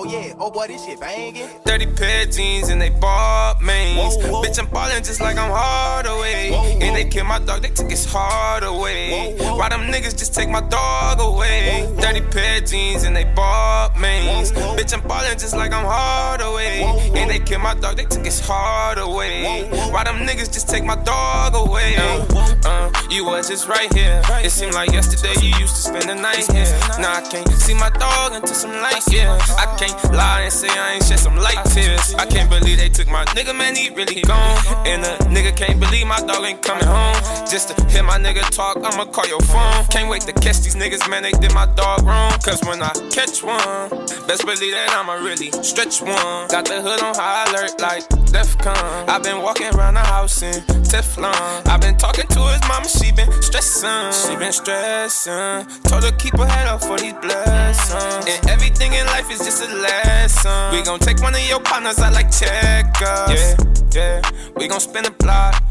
yeah, oh boy, this shit banging. 30 pair of jeans and they bought mains. Bitch, I'm ballin' just like I'm Hardaway. And they killed my dog, they took his heart away. Why them niggas just take my dog away? 30 pair of jeans and they bought mains. Bitch, I'm ballin' just like I'm Hardaway. And they killed my dog, they took his heart away. Why them niggas just take my dog away? You was just right here. It seemed like yesterday you used to spend the night here. Now I can't see my dog until some light, yeah. I can't lie and say I ain't shed some light tears. I can't believe they took my nigga, man, he really gone. And a nigga can't believe my dog ain't coming home. Just to hear my nigga talk, I'ma call your phone. Can't wait to catch these niggas, man, they did my dog wrong. Cause when I catch one, best believe that I'ma really stretch one. Got the hood on high alert like DEFCON. I've been walking around the house in Teflon. I've been talking to his mama, she been stressing. She been stressing. Told her keep her head up for these blessings. And everything in life is just a lesson. We gon' take one of your partners out like checkers. Yeah, we gon' spin the block.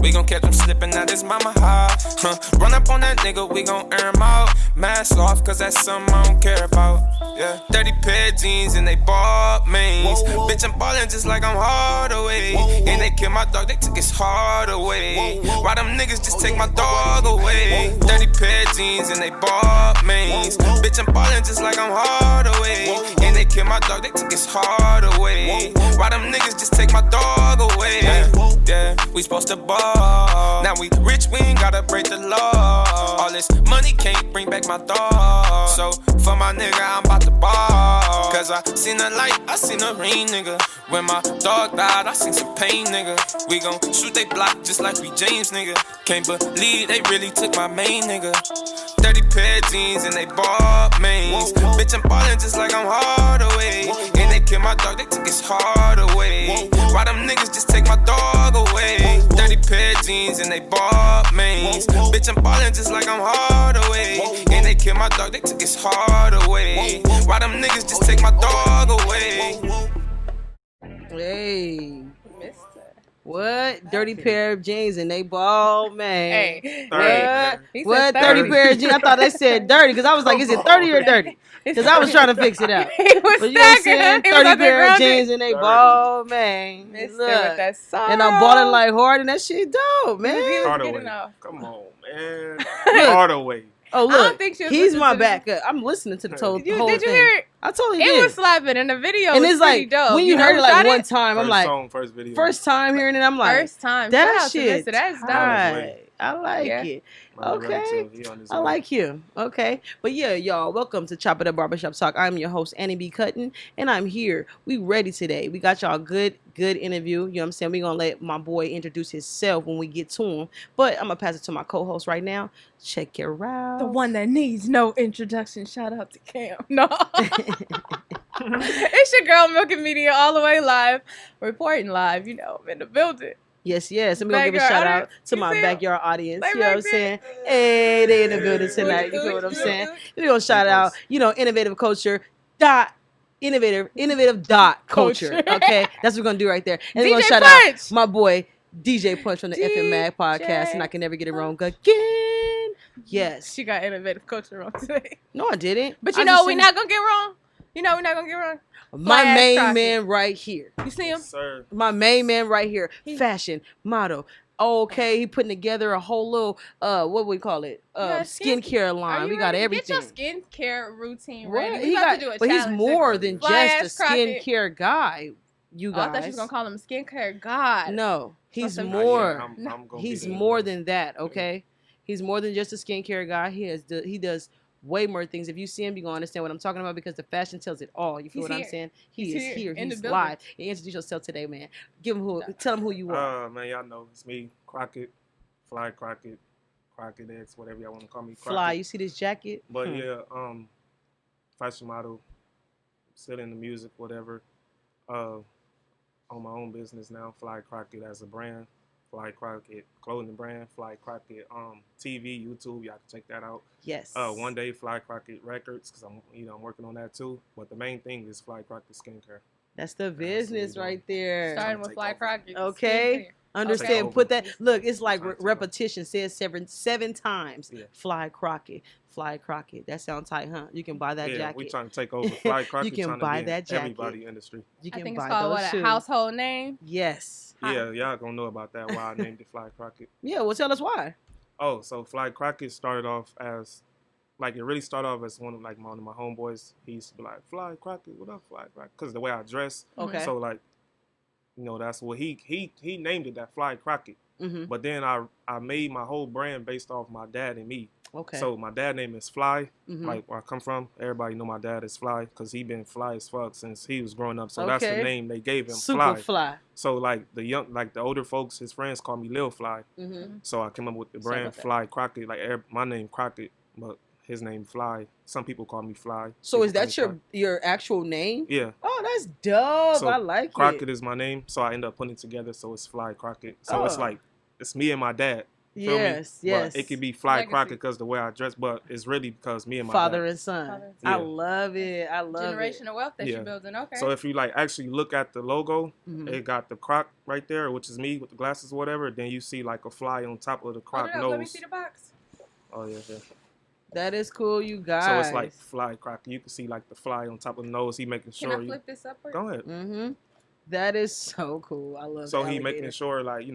We gon' catch him slipping at his mama house. Run up on that nigga, we gon' air him out. Mask off, cause that's something I don't care about. Yeah, 30 pair of jeans and they bought mains. Bitch, I'm ballin' just like I'm Hardaway. And they killed my dog, they took his heart away. Why them niggas just take my dog away? 30 pair of jeans and they bought mains. Bitch, I'm ballin' just like I'm Hardaway. And they killed my dog, they took his heart away. Why them niggas just take my dog away? Yeah, we supposed to ball. Now we rich, we ain't gotta break the law. All this money can't bring back my dog. So for my nigga, I'm about to ball. Cause I seen the light, I seen the rain, nigga. When my dog died, I seen some pain, nigga. We gon' shoot they block just like we James, nigga. Can't believe they really took my main, nigga. 30 pair of jeans and they bought mains. Bitch, I'm ballin' just like I'm Hardaway. And they killed my dog, they took his heart away. Why them niggas just take my dog away? 30 pair of jeans and they bought mains. Bitch, I'm ballin' just like I'm Hardaway. And they killed my dog, they took his heart away. Why them niggas just take my dog away? Hey. What? Dirty pair of jeans and they bald, man. Hey. What? 30 pair of jeans? I thought they said dirty because I was like, is it 30 or dirty? Because I was trying to fix it out. He was but you know what I'm saying? 30 pair of jeans and they 30. bald, man. Look. With Look. that song. And I'm balling like hard and that shit dope, man. Hardaway. Come on, man. Hardaway. Oh, look. I don't think he's my backup. I'm listening to the whole thing. Did you hear it? I totally it did. It was slapping in the video. And was it's like, dope. when you heard it like one time, I'm like, song, first video. First time hearing it, I'm like, first time. That shit. That's dope. I like it. Okay. I like you. Okay. But yeah, y'all, welcome to Chop It Up Barbershop Talk. I'm your host, Annie B. Cuttin, and I'm here. We ready today. We got y'all good interview. You know what I'm saying? We're going to let my boy introduce himself when we get to him. But I'm going to pass it to my co-host right now. Check your out. The one that needs no introduction. Shout out to Cam. No. It's your girl, Milky Media, all the way live. Reporting live, you know, in the building. Yes. And we're going to give a shout out to my backyard audience. You know what I'm saying? Hey, they in the building tonight. You feel what I'm saying? We're going to shout out, you know, innovative culture. Innovative culture. Okay? That's what we're going to do right there. And we're going to shout out my boy, DJ Punch from the FM Mag podcast. And I can never get it wrong again. Yes. She got innovative culture wrong today. No, I didn't. But you know we're not going to get wrong? You know we're not going to get wrong? My main man right here. You see him? Yes, sir. My main man right here. Fashion, model. Okay, he putting together a whole little, what we call it? Skincare line. We got everything. Get your skincare routine ready. But he's more than just a skincare guy. You guys. I thought you was going to call him a skincare god. No, he's more. I'm he's more than that, okay? He's more than just a skincare guy. He does way more things. If you see him, you're going to understand what I'm talking about because the fashion tells it all. You feel what I'm saying? He is here. He's live. Introduce yourself today, man. Tell him who you are. Man, y'all know it's me, Crockett, Fly Crockett, Crockett X, whatever y'all want to call me. Crockett. Fly, you see this jacket? But yeah, fashion model, still in the music, whatever. On my own business now, Fly Crockett as a brand. Fly Crockett clothing brand, Fly Crockett TV, YouTube, y'all can check that out. Yes. One day Fly Crockett Records, because I'm working on that too. But the main thing is Fly Crockett skincare. That's the business right there. Starting with Fly Crockett. Okay. Understand? Put that. Look, it's like Trying to take repetition. Say it seven times. Yeah. Fly Crockett. Fly Crockett. That sounds tight, huh? You can buy that Yeah, jacket. we trying to take over. Fly Crockett You can trying buy to be that in jacket. everybody industry. You I can think buy it's called those what, a shoes. household name? Yes. Yeah, y'all gonna know about that. Why I named it Fly Crockett. Yeah. Well, tell us why. Oh, so Fly Crockett started off as, like, it really started off as one of my homeboys. He used to be like, Fly Crockett, what up, Fly Crockett? Because the way I dress. Okay. So, like, that's what he named it, that Fly Crockett. Mm-hmm. But then I made my whole brand based off my dad and me. Okay. So my dad name is Fly. Mm-hmm. Like where I come from, everybody know my dad is Fly because he been fly as fuck since he was growing up. So that's the name they gave him, Super Fly. So like the older folks, his friends call me Lil Fly. Mm-hmm. So I came up with the brand Fly Crockett. Like my name Crockett, but his name Fly. Some people call me Fly. So people is that call me your actual name? Yeah. Oh, that's dope. So I like Crockett it. is my name, so I end up putting it together. So it's Fly Crockett. So it's like it's me and my dad. Feel Yes, me? yes. But it could be Fly Legacy. Crockett because the way I dress, but it's really because me and my Father dad. and son. Father and son. I Yeah. love it. I love it. Generational wealth that Yeah. you're building. Okay. So if you like actually look at the logo, Mhm. it got the croc right there, which is me with the glasses or whatever. Then you see like a fly on top of the Hold croc it up. nose. Let me see the box. Oh yeah. That is cool, you guys. So it's like Fly Crockett. You can see like the fly on top of the nose. He making Can sure. I flip this upward? Go ahead. Mm-hmm. That is so cool. I love. So the he alligator. making sure like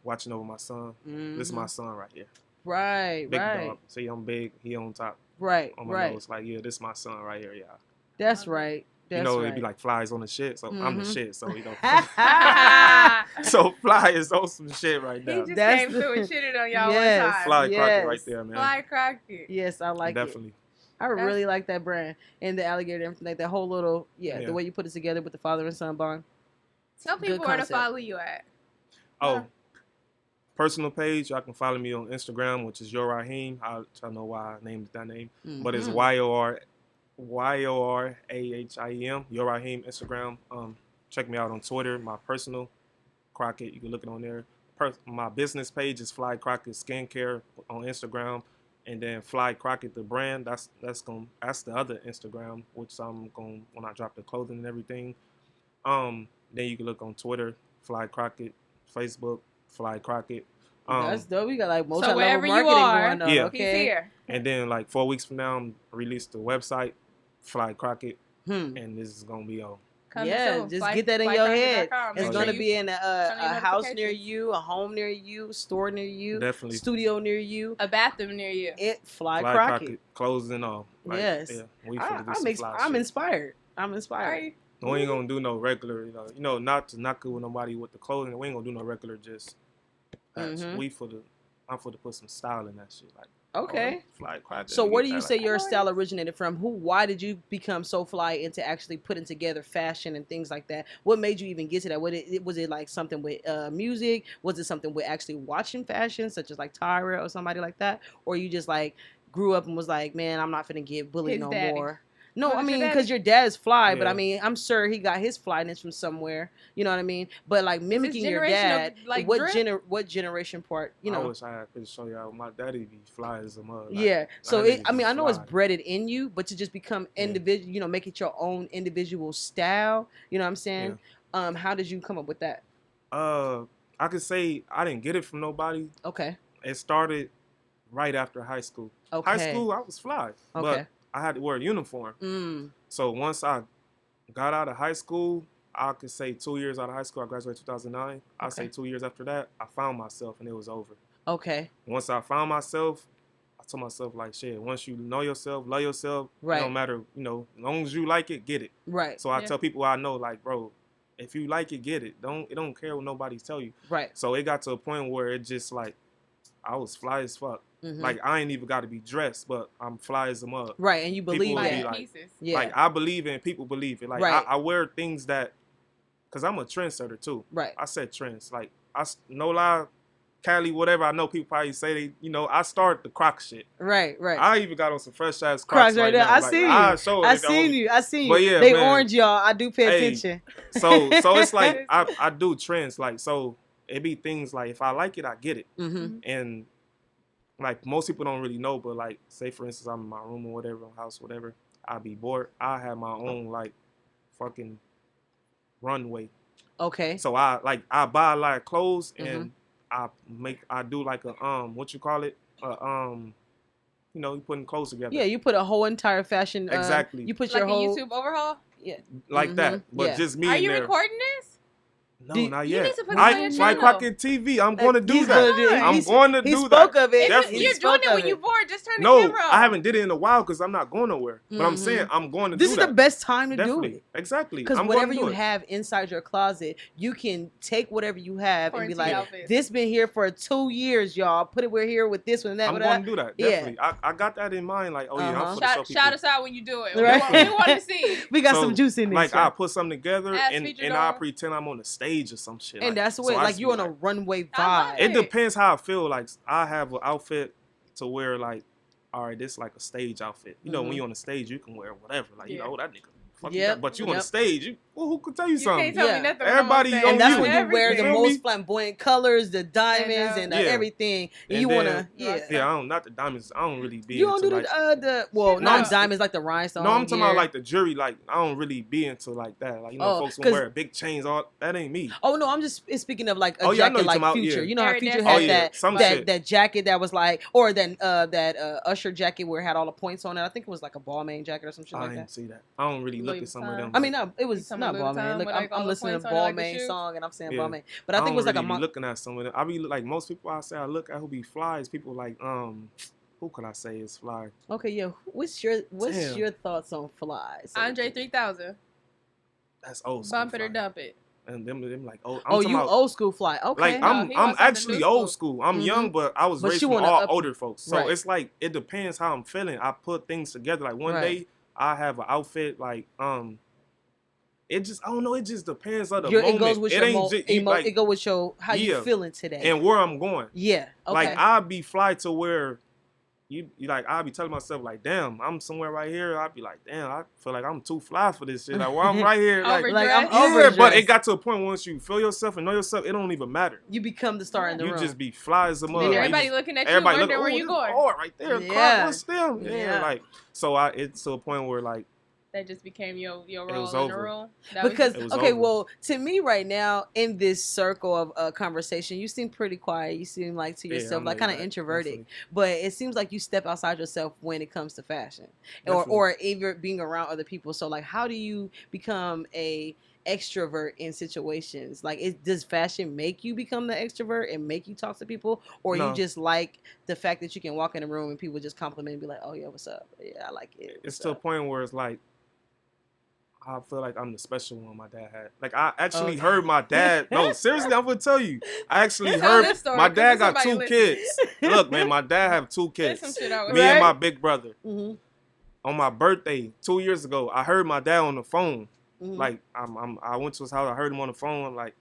watching over my son. Mhm. This is my son right here. Right, Big right, dog. See, I'm big. He on top right, on my right. nose. Like this is my son right here. Yeah. That's right. That's It'd right. be like flies on the shit. So I'm the Mhm. shit. So Ha so Fly is on some shit right He now. just That's came through and shitted on y'all Yes. one time. Fly Yes. Crockett right there, man. Fly Crockett. Yes, I like it. Definitely. I really like that brand and the alligator, everything like that whole little, Yeah. the way you put it together with the father and son bond. Tell Good people where to concept. follow you at. Oh, personal page, y'all can follow me on Instagram, which is Your Raheem. I know why I named it that name, but it's Mhm. YORAHIEM. Your Raheem Instagram. Check me out on Twitter. My personal Crockett, you can look it on there. My business page is Fly Crockett Skincare on Instagram, and then Fly Crockett the brand. That's the other Instagram, which I'm going when I drop the clothing and everything. Then you can look on Twitter, Fly Crockett, Facebook, Fly Crockett. That's dope. We got like So multi-level wherever you marketing are, going on. Yeah. He's Okay. here. And then like 4 weeks from now, I'm release the website, Fly Crockett, Hmm. and this is gonna be on. Coming Yeah, soon. just Fly- get that in your head. flycrockett.com. It's Make going to sure be you in turn a your house near notifications. you, a home near you, store near you, Definitely. studio near you. a bathroom near you. Fly Fly Crockett. clothes and all. Like, Yes. Yeah, we finna do I'm some fly I'm shit. inspired. I'm inspired. Right. We ain't gonna do no regular, not to knock it with nobody with the clothing. We ain't gonna do no regular just. Patch. Mhm. I'm for to put some style in that shit. Like Okay. Fly Crockett. So where do you Like, say your I know style originated from? Why did you become so fly into actually putting together fashion and things like that? What made you even get to that? Was it like something with music? Was it something with actually watching fashion, such as like Tyra or somebody like that? Or you just like grew up and was like, man, I'm not finna get bullied His no daddy. more. No, What I is your mean, because daddy? your dad's fly, but I Yeah. mean, I'm sure he got his flyness from somewhere. You know what I mean? But like mimicking your generational, dad, like, what drip? what generation part? You I know? wish I had could show y'all. My daddy be fly as a mug. Like, Yeah. So that I nigga mean, I know it's fly. bred in you, but to just become Yeah. individual, make it your own individual style. You know what I'm saying? How did you come up with that? I could say I didn't get it from nobody. Okay. It started right after high school. Okay. High school, I was fly, Okay. but I had to wear a uniform. Mm. So once I got out of high school, I could say 2 years out of high school. I graduated 2009. I say Okay. 2 years after that, I found myself and it was over. Okay. Once I found myself, I told myself like, shit. Once you know yourself, love yourself, Right. it don't matter. As long as you like it, get it. Right. So I Yeah. tell people I know, like, bro, if you like it, get it. It don't care what nobody tell you. Right. So it got to a point where it just like, I was fly as fuck. Mhm. Like I ain't even got to be dressed, but I'm fly as a mug. Right. And you believe will be that. like- pieces. Yeah. Like I believe in people believe it. Like Right. I wear things that, cause I'm a trendsetter too. Right. I set trends. Like no lie, Cali, whatever. I know people probably say I started the Croc shit. Right. Right. I even got on some fresh ass Crocs Crocs right there. now. I Like, see you. I'll show it I if y'all seen want- you. I seen you. But yeah, they man. orange, y'all. I do pay Hey. attention. So it's like I do trends. Like so it be things like if I like it, I get it. Mm-hmm. And like most people don't really know, but like say for instance I'm in my room or whatever, house, whatever, I'll be bored. I have my own like fucking runway. Okay. So I buy a lot of clothes and Mhm. I do like a what you call it, you know, you putting clothes together. Yeah, you put a whole entire fashion. Exactly. You put like your whole a YouTube overhaul. Yeah. Like that, but just me. Are in you there. recording this? No, Do- not You yet. need to put this on your Fly channel. Crockett TV. I'm going to do He's that. gonna do it. I'm going to He do spoke that. of it. Definitely. You're doing it when you're bored. Just turn the camera on. I haven't did it in a while because I'm not going nowhere. But I'm saying I'm going to do that. This is the best time to Definitely. do it. Exactly. Because I'm whatever gonna do you it. have inside your closet, you can take whatever you have and be Quarantine like, outfits. this been here for 2 years, y'all. Put it, we're here with this one and that. I'm with going that. to do that. Yeah. Definitely. I got that in mind. Like, oh, yeah, I'm for the show Shout people. us out when you do it. Right. We want to see. We got So, some juice in this. Like, y'all. I put something together Ask and featured I on. pretend I'm on the stage or some shit. And like, that's the way, I like just you're be on a like- runway I love vibe. it. It depends how I feel. Like, I have an outfit to wear, like, all right, this like a stage outfit. You know, when you're on the stage, you can wear whatever. Like, you know, that nigga. Fuck you Yep. got- But you on the Yep. stage, who could tell you You something? can't tell Yeah. me nothing. Everybody when I'm on And that's you. when you wear the Feel most me? flamboyant colors, the diamonds, and Yeah. everything. And And you then- wanna, Yeah, I don't, not the diamonds. I don't really be You don't into do like. well, No, not I'm- diamonds like the rhinestone. No, I'm talking gear. about like the jewelry. Like, I don't really be into like that. Like, you know, Oh, folks 'cause- gonna wear big chains. All that ain't me. Oh no, I'm just speaking of like a Oh, yeah, I know jacket you're like talking about, Future. yeah. You know how Very Future nasty. had Oh, yeah, that some that shit. that jacket that was like, or that Usher jacket where it had all the points on it. I think it was like a Balmain jacket or some shit I like didn't that. see that. I don't really look Louis at some of Vuitton. them. I mean, no, it was Some not Louis Vuitton Balmain. Look, with, I'm, like, all I'm the listening to points on it, like the Balmain shoes. song and I'm saying Yeah. Balmain, but I think it don't was like really a be month. looking at some of them. I be like most people I say I look at who be fly is people like who could I say is fly? Okay, yeah. What's your Damn. your thoughts on flies? Andre 3000. That's old school. Bump it or fly. dump it. And them like old. Oh, talking you about- old school fly? Okay. Like No, I'm he wants something actually new old school. school. I'm young, but I was But raised you from wanna all up- older folks. So right. it's like it depends how I'm feeling. I put things together. Like one Right. day I have an outfit like it just I don't know. It just depends on the Your, moment. it goes with it your ain't just like, it go with your how you Yeah. feeling today. and where I'm going. Yeah. Okay. Like I'll be fly to where you like I'll be telling myself like, damn, I'm somewhere right here. I'll be like, damn, I feel like I'm too fly for this shit. Like well, I'm right here. Like, like I'm Overdressed. yeah, overdressed. but it got to a point once you feel yourself and know yourself, it don't even matter. You become the star in the You room. just be fly as a mother. Then Like, everybody you just- looking at you, everybody wondering look, where oh, you this going. hard right there. Yeah. Yeah. What's them? Yeah. Yeah. Like so, it's to a point where like That just became your It role was in the over. room. That was Because It was okay, over. well, to me right now in this circle of conversation, you seem pretty quiet. You seem like to yeah, yourself, I'm like laid kind of back, introverted. definitely. But it seems like you step outside yourself when it comes to fashion, Definitely. or even being around other people. So like, how do you become a extrovert in situations? Like, does fashion make you become the extrovert and make you talk to people, or you No. just like the fact that you can walk in a room and people just compliment and be like, "Oh yeah, what's up? Yeah, I like it." It's What's to a up?" point where it's like I feel like I'm the special one my dad had. Like I actually Okay. heard my dad. No, seriously, I'm gonna tell you. I actually Tell heard this story, my 'cause dad there's got two somebody kids. Look, man, my dad have two There's kids. some shit I was Me and Right. my big brother. Mhm, On my birthday 2 years ago, I heard my dad on the phone. mhm. Like I went to his house. I heard him on the phone. I'm like,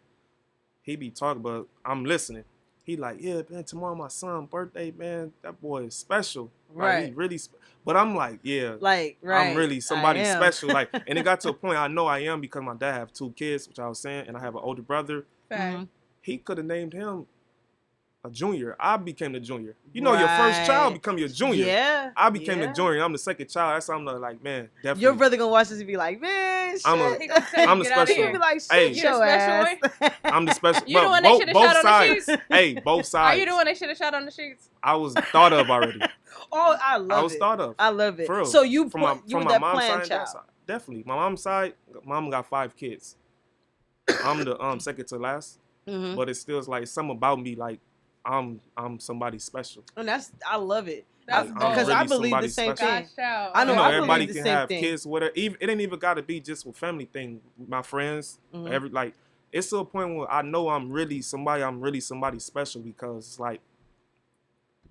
he be talking, but I'm listening. He like, yeah, man. Tomorrow my son's birthday, man. That boy is special. Like, Right. he really. But I'm like, yeah. Like, right. I'm really somebody I am. special. Like, and it got to a point I know I am because my dad have two kids, which I was saying, and I have an older brother. Fact. Mhm. He could have named him a junior. I became the junior. You know, your first child Right. become your junior. Yeah. I became yeah. the junior. I'm the second child. That's why I'm like, man, definitely. Your brother gonna watch this and be like, man, shit. I'm a- He gonna tell you, I'm the get out of special He'll here. be like, shit, Hey. You the your ass. special I'm the special. You the but one they shoulda both shot on the sides. sheets? Hey, both Are sides. you the one they should have shot on the sheets? I was thought of already. Oh, I love I was it. thought of. I love it. For real. So you From my, you from were my that mom's planned side, and child. dad's side. Definitely. My mom's side, mom got 5 kids. I'm the second to last. Mm-hmm. But it still is like something about me like I'm somebody special. And I love it. That's I'm Because really I believe the somebody same special. thing. Gosh, out. I know, You know, I believe everybody the can same have thing. kids, whatever. Even it ain't even got to be just with family thing. My friends, Mhm. every like, it's to a point where I know I'm really somebody special because it's like,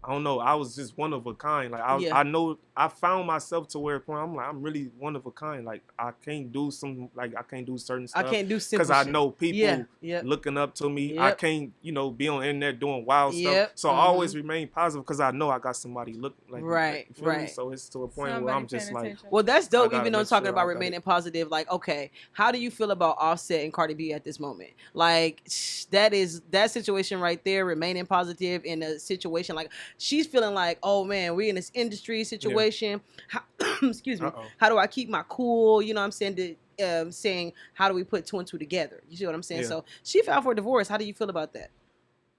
I don't know, I was just one of a kind. Like Yeah. I know I found myself to where point I'm like I'm really one of a kind. Like I can't do certain I stuff can't do simple because I shit. know people Yeah. Yep. looking up to me. I Yep. can't, be on the internet doing wild Yep. stuff. So I Mhm. always remain positive because I know I got somebody looking like me. Right, You feel me? right. So it's to a point where Somebody I'm just paying like, attention. Well, that's dope. gotta Even though make talking sure about I got remaining positive, like, okay, how do you feel about Offset and Cardi B at this moment? Like, that situation right there, remaining positive in a situation like she's feeling like, oh man, we in this industry situation. How, excuse me. Uh-oh. How do I keep my cool? You know what I'm saying? Saying how do we put 2 and 2 together? You see what I'm saying? Yeah. So she filed for divorce. How do you feel about that?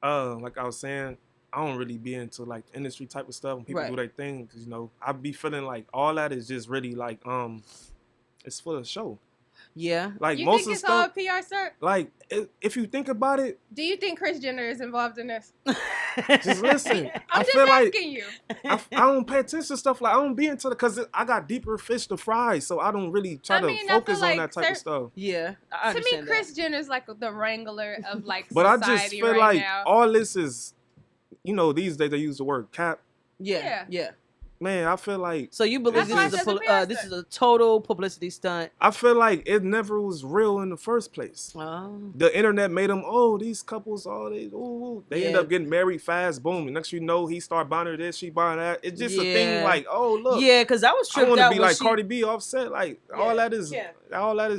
Like I was saying, I don't really be into like industry type of stuff when people do their thing, because I be feeling like all that is just really like it's for the show. Yeah. Like you most think of it's stuff, all a PR stunt? Like if you think about it, do you think Kris Jenner is involved in this? Just listen. I'm just asking you. I don't pay attention to stuff like I don't be into it because I got deeper fish to fry, so I don't really try to focus on that type of stuff. Yeah, I understand to me, Kris Jenner's like the wrangler of like but society I just feel right like now. all this is, these days they use the word cap. Yeah. Man, I feel like... So you believe this is a total publicity stunt? I feel like it never was real in the first place. Oh. The internet made them, these couples, they end up getting married fast, boom. And next you know, he start buying her this, she buying that. It's just a thing like, look. Yeah, because I was tripped out. I want to be like Cardi B, Offset. Like, all that is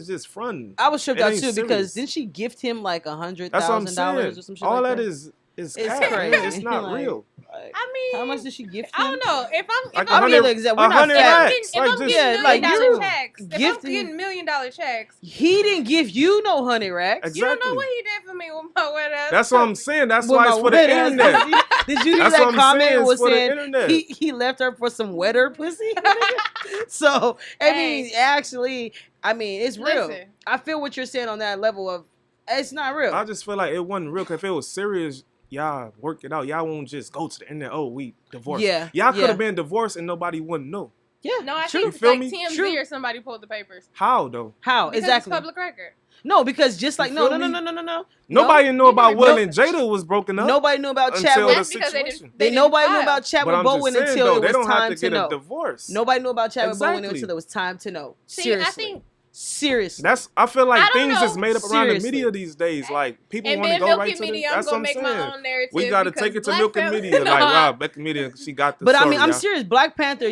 just fun. I was tripped out too because didn't she gift him like $100,000 or some shit all like that? It's crazy. It's not like, real. I mean, how much did she gift him? I don't know. If I'm getting $1 million checks, he didn't give you no 100 racks. Exactly. You don't know what he did for me with my wedding. That's what I'm saying. That's why it's for the internet. Did you hear that comment was saying he left her for some wetter pussy? So I mean, actually, it's real. Listen. I feel what you're saying on that level of it's not real. I just feel like it wasn't real. Cause if it was serious, y'all work it out. Y'all won't just go to the internet. Oh, we divorced. Yeah, y'all could have been divorced and nobody wouldn't know. Yeah, no, I think like TMZ or somebody pulled the papers. How though? How because exactly? It's public record. No, because just like no. Nobody knew about Will and Jada was broken up. Nobody knew about Chadwick. Nobody knew about Chadwick Bowen until it was time to know. Divorce. Nobody knew about Chadwick Bowen until it was time to know. Seriously. Seriously. I feel like things is made up around the media these days. Like people want to go right to the. That's what I'm saying. We got to take it to Milk and Media. Like wow, Milk and Media, she got the. But I mean, I'm serious. Black Panther.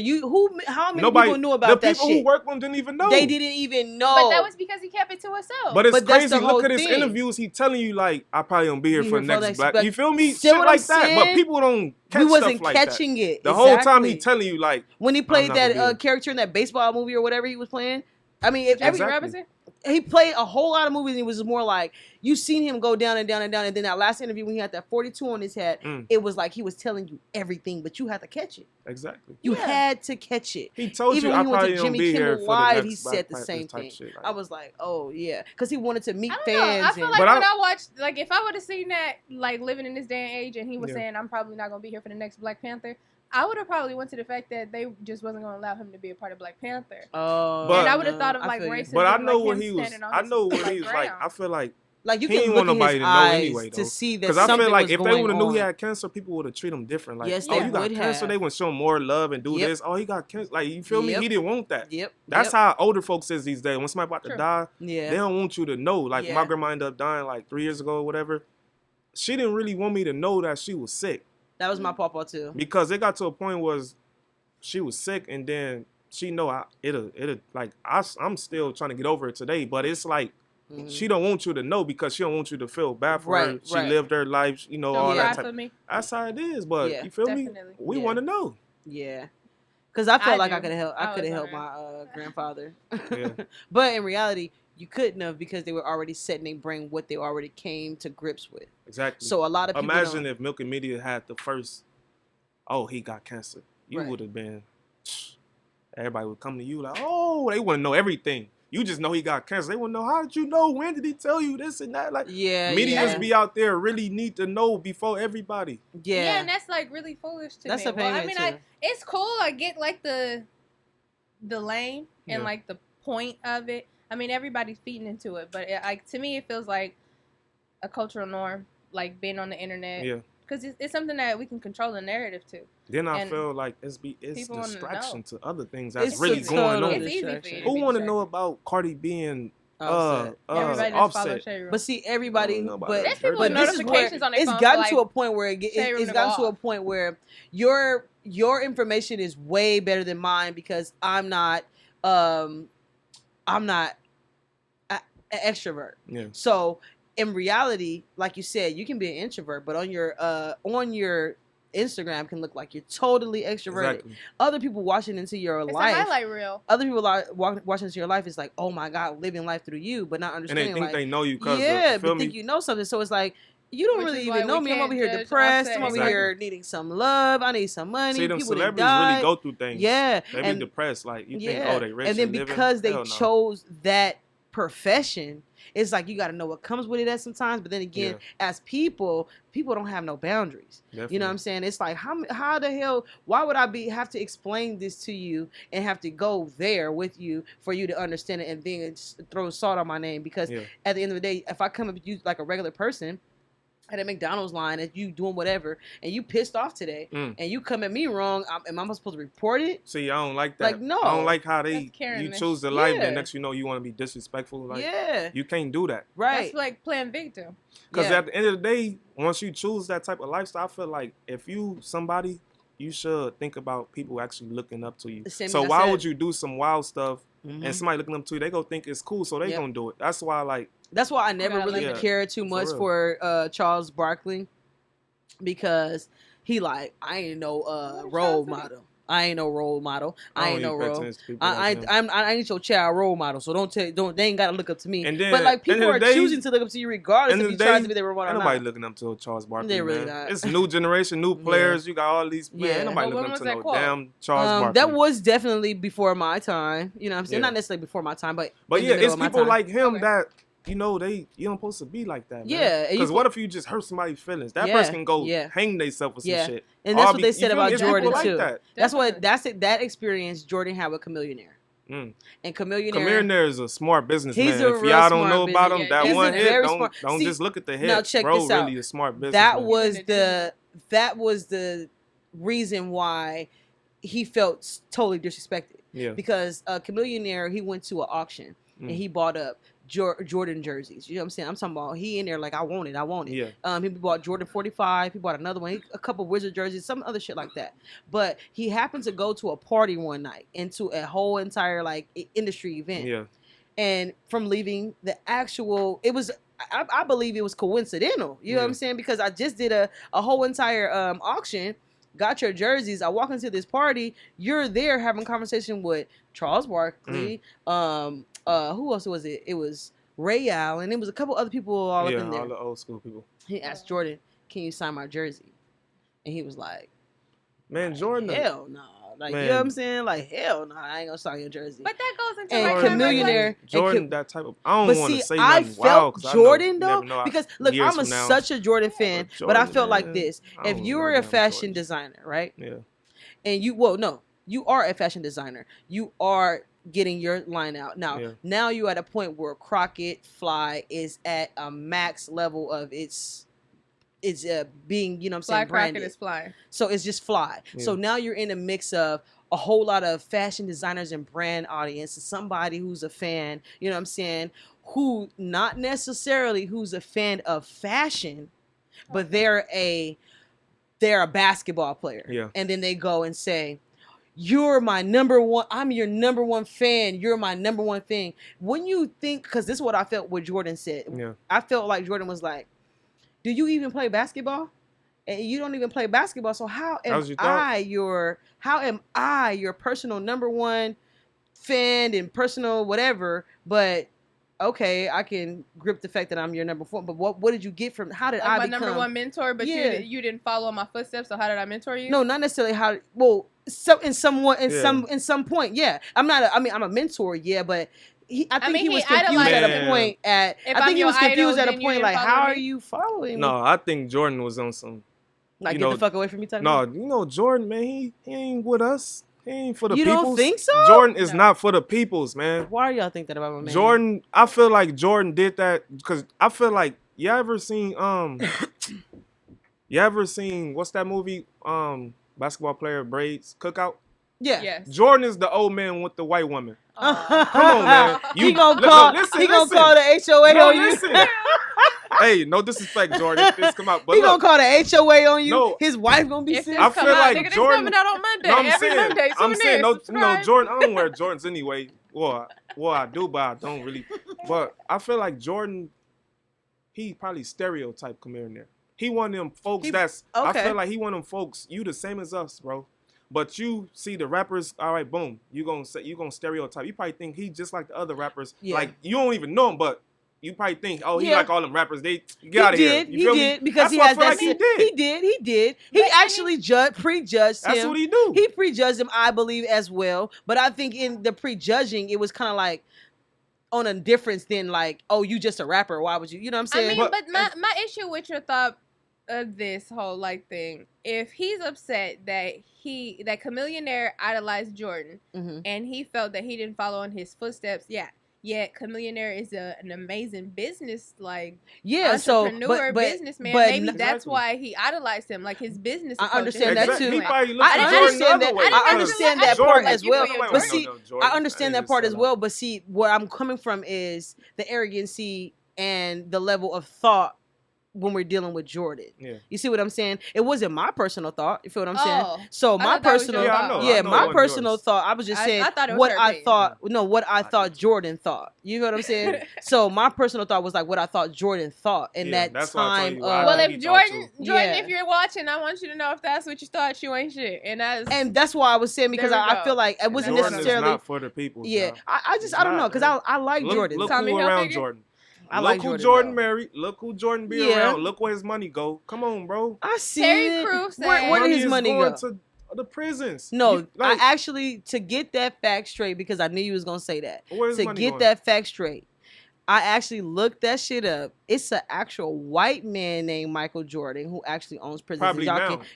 How many people knew about that shit? The people who worked with him didn't even know. They didn't even know. But that was because he kept it to himself. But it's crazy. Look at his interviews. He telling you like, I probably don't be here for the next Black. You feel me? Shit like that. But people don't catch stuff like that. We wasn't catching it. The whole time he telling you like. When he played that character in that baseball movie or whatever he was playing. I mean, Jackie Robinson. He played a whole lot of movies and it was more like you seen him go down and down and down, and then that last interview when he had that 42 on his head, it was like he was telling you everything, but you had to catch it. Exactly. You had to catch it. He told even you when I he went probably to Jimmy be Kimmel here Live, for the he said the same thing. Shit, like. I was like, oh yeah, because he wanted to meet I fans. I feel like when I watched, like if I would have seen that, like living in this day and age, and he was saying I'm probably not gonna be here for the next Black Panther. I would have probably went to the fact that they just wasn't going to allow him to be a part of Black Panther. Oh, and I would have thought of like racism. But I know like what he was. I know what he was like. I feel like you he can didn't want look nobody in his to know eyes anyway, though. to see that because I feel like if they would have knew he had cancer, people would have treated him different. Like, yes, oh, you got cancer, they would show him more love and do this. Oh, he got cancer. Like, you feel me? He didn't want that. That's how older folks is these days. When somebody about to die, they don't want you to know. Like, my grandma ended up dying like 3 years ago or whatever. She didn't really want me to know that she was sick. That was my papa too. Because it got to a point where she was sick, and then she know it'll like I'm still trying to get over it today, but it's like she don't want you to know because she don't want you to feel bad for her. She lived her life, all that type. That's how it is, but you feel me? We want to know. Yeah, because I felt like I could have helped. I could have helped my grandfather, but in reality, you couldn't have because they were already set in their brain what they already came to grips with. Exactly. So a lot of people imagine if Milk and Media had the first. Oh, he got cancer. You would have been, everybody would come to you like, oh, they want to know everything. You just know he got cancer. They want to know, how did you know? When did he tell you this and that? Like, medias be out there really need to know before everybody. Yeah, and that's like really foolish to me. Well, I mean, it's cool. I get like the lane and like the point of it. I mean, everybody's feeding into it, but to me, it feels like a cultural norm, like being on the internet. Yeah. Because it's something that we can control the narrative to. Then I feel like it's distraction to other things that's really going on. It's easy for you. Who want to know about Cardi being Offset? But see, everybody. But there's people with notifications on their phone. It's gotten to a point where it's gotten to a point where your information is way better than mine because I'm not an extrovert. Yeah. So. In reality, like you said, you can be an introvert, but on your Instagram can look like you're totally extroverted. Exactly. Other people watching into your life, a highlight reel. Other people watching into your life is like, oh my God, living life through you, but not understanding. And they think they know you, but think you know something. So it's like You don't really even know me. I'm over here depressed. I'm over here needing some love. I need some money. See, them celebrities really go through things. Yeah. They be depressed. Like, you think, oh, they rich and then because they chose that profession, it's like you got to know what comes with it at sometimes. But then again, as people don't have no boundaries. Definitely. You know what I'm saying? It's like, how the hell, why would I have to explain this to you and have to go there with you for you to understand it and then throw salt on my name? Because at the end of the day, if I come up with you like a regular person at a McDonald's line and you doing whatever and you pissed off today and you come at me wrong, am I supposed to report it? See, I don't like that. Like, no. I don't like how you choose the life and next you know you want to be disrespectful. Like, you can't do that. Right. That's like playing victim. Because at the end of the day, once you choose that type of lifestyle, I feel like if you somebody, you should think about people actually looking up to you. So why would you do some wild stuff and somebody looking up to you, they go think it's cool, so they gonna do it. That's why I never really cared too much for Charles Barkley, because he like, I ain't no role model. I ain't no role model. I ain't your child role model. So they ain't gotta look up to me. Then, but like people are choosing to look up to you regardless if you try to be their role model or not. Nobody looking up to Charles Barkley. They really not. It's new generation, new players. You got all these. Ain't nobody looking up to no damn Charles Barkley. That was definitely before my time. You know what I'm saying? Not necessarily before my time, but it's people like him that. You know, you don't supposed to be like that, man. Yeah. Because what if you just hurt somebody's feelings? That person can go hang themselves with some shit. And that's what they said about Jordan, too. Like that experience Jordan had with Chameleonaire. And Chameleonaire is a smart businessman. If y'all don't know about him, that one hit, don't just look at the hit. Now check this out. Really a smart businessman. That was the reason why he felt totally disrespected. Yeah. Because Chameleonaire, he went to an auction and he bought up Jordan jerseys. You know what I'm saying? I'm talking about he in there like, I want it. Yeah. He bought Jordan 45. He bought another one. A couple Wizard jerseys, some other shit like that. But he happened to go to a party one night into a whole entire like industry event. Yeah. And from leaving the actual, it was, I believe it was coincidental. You know what I'm saying? Because I just did a whole entire auction. Got your jerseys. I walk into this party. You're there having a conversation with Charles Barkley. Who else was it? It was Ray Allen. It was a couple other people all up in there. All the old school people. He asked Jordan, "Can you sign my jersey?" And he was like, "Man, Jordan, hell no." Like, man. You know what I'm saying? Like, hell no, I ain't gonna sign your jersey. But that goes into and like Chameleonaire. Jordan, that type of. I don't want to say I nothing felt wild, Jordan though, because look, I'm such a Jordan fan, but I felt like this: if you were a fashion designer, right? Yeah. And you are a fashion designer. You are getting your line out now you're at a point where Crockett Fly is at a max level of its being, you know what I'm saying, Fly Crockett is Fly, so it's just Fly. So now you're in a mix of a whole lot of fashion designers and brand audience, and somebody who's a fan, you know what I'm saying, who not necessarily who's a fan of fashion, but they're a basketball player, and then they go and say, "You're my number one. I'm your number one fan. You're my number one thing." When you think, because this is what I felt what Jordan said. Yeah. I felt like Jordan was like, "Do you even play basketball? And you don't even play basketball. So how am I your personal number one fan and personal whatever? But okay, I can grip the fact that I'm your number four. But what did you get from? How did I become my number one mentor? But you didn't follow my footsteps. So how did I mentor you? No, not necessarily how. Well. So in some point, yeah. I'm a mentor, yeah, but I think he was confused at a point like, how are you following me? No, I think Jordan was on some like, get the fuck away from me type. No, you know Jordan, man, he ain't with us. He ain't for the peoples. You don't think so? Jordan is not for the peoples, man. Why do y'all think that about my man? Jordan, I feel like Jordan did that because I feel like you ever seen what's that movie basketball player Braids Cookout? Yeah. Yes. Jordan is the old man with the white woman. Come on, man. He gonna call the HOA on you. Hey, no disrespect, Jordan. If this come out, but he gonna call the HOA on you. No, his wife gonna be sick. I feel like Jordan coming out on Monday. I'm saying no, Jordan. I don't wear Jordans anyway. Well, I do, but I don't really. But I feel like Jordan, he probably stereotype Chameleonaire. He one of them folks I feel like he one of them folks, you the same as us, bro. But you see the rappers, all right, boom, you gonna stereotype. You probably think he just like the other rappers. Yeah. Like, you don't even know him, but you probably think, oh, he Yeah. like all them rappers. Get out of here. He did because he has that. He did. He actually prejudged him. That's what he do. He prejudged him, I believe, as well. But I think in the prejudging, it was kind of like on a difference than like, oh, you just a rapper. Why would you? You know what I'm saying? I mean, but my issue with your thought of this whole like thing, if he's upset that Chameleonaire idolized Jordan and he felt that he didn't follow in his footsteps, yet Chameleonaire is an amazing business entrepreneur, businessman. Maybe that's why he idolized him, like his business approach. I understand that too. I understand that part as well. But see, I understand that part as well. But see, where I'm coming from is the arrogancy and the level of thought when we're dealing with Jordan. Yeah. You see what I'm saying? It wasn't my personal thought. You feel what I'm saying? So my personal my personal thought, I was just saying what I thought Jordan thought. You know what I'm saying? So my personal thought was like what I thought Jordan thought in that time. Well, if Jordan, if you're watching, I want you to know if that's what you thought, you ain't shit. And that's why I was saying, because I feel like it wasn't necessarily not for the people. Yeah. I don't know, because I like Jordan. Look who around Jordan. Look who Jordan married. Look who Jordan be around. Look where his money go. Come on, bro. I see Terry Crews said where did his money go? To the prisons. No, I actually, to get that fact straight, because I knew you was gonna say that. To get that fact straight, I actually looked that shit up. It's an actual white man named Michael Jordan who actually owns prisons. Probably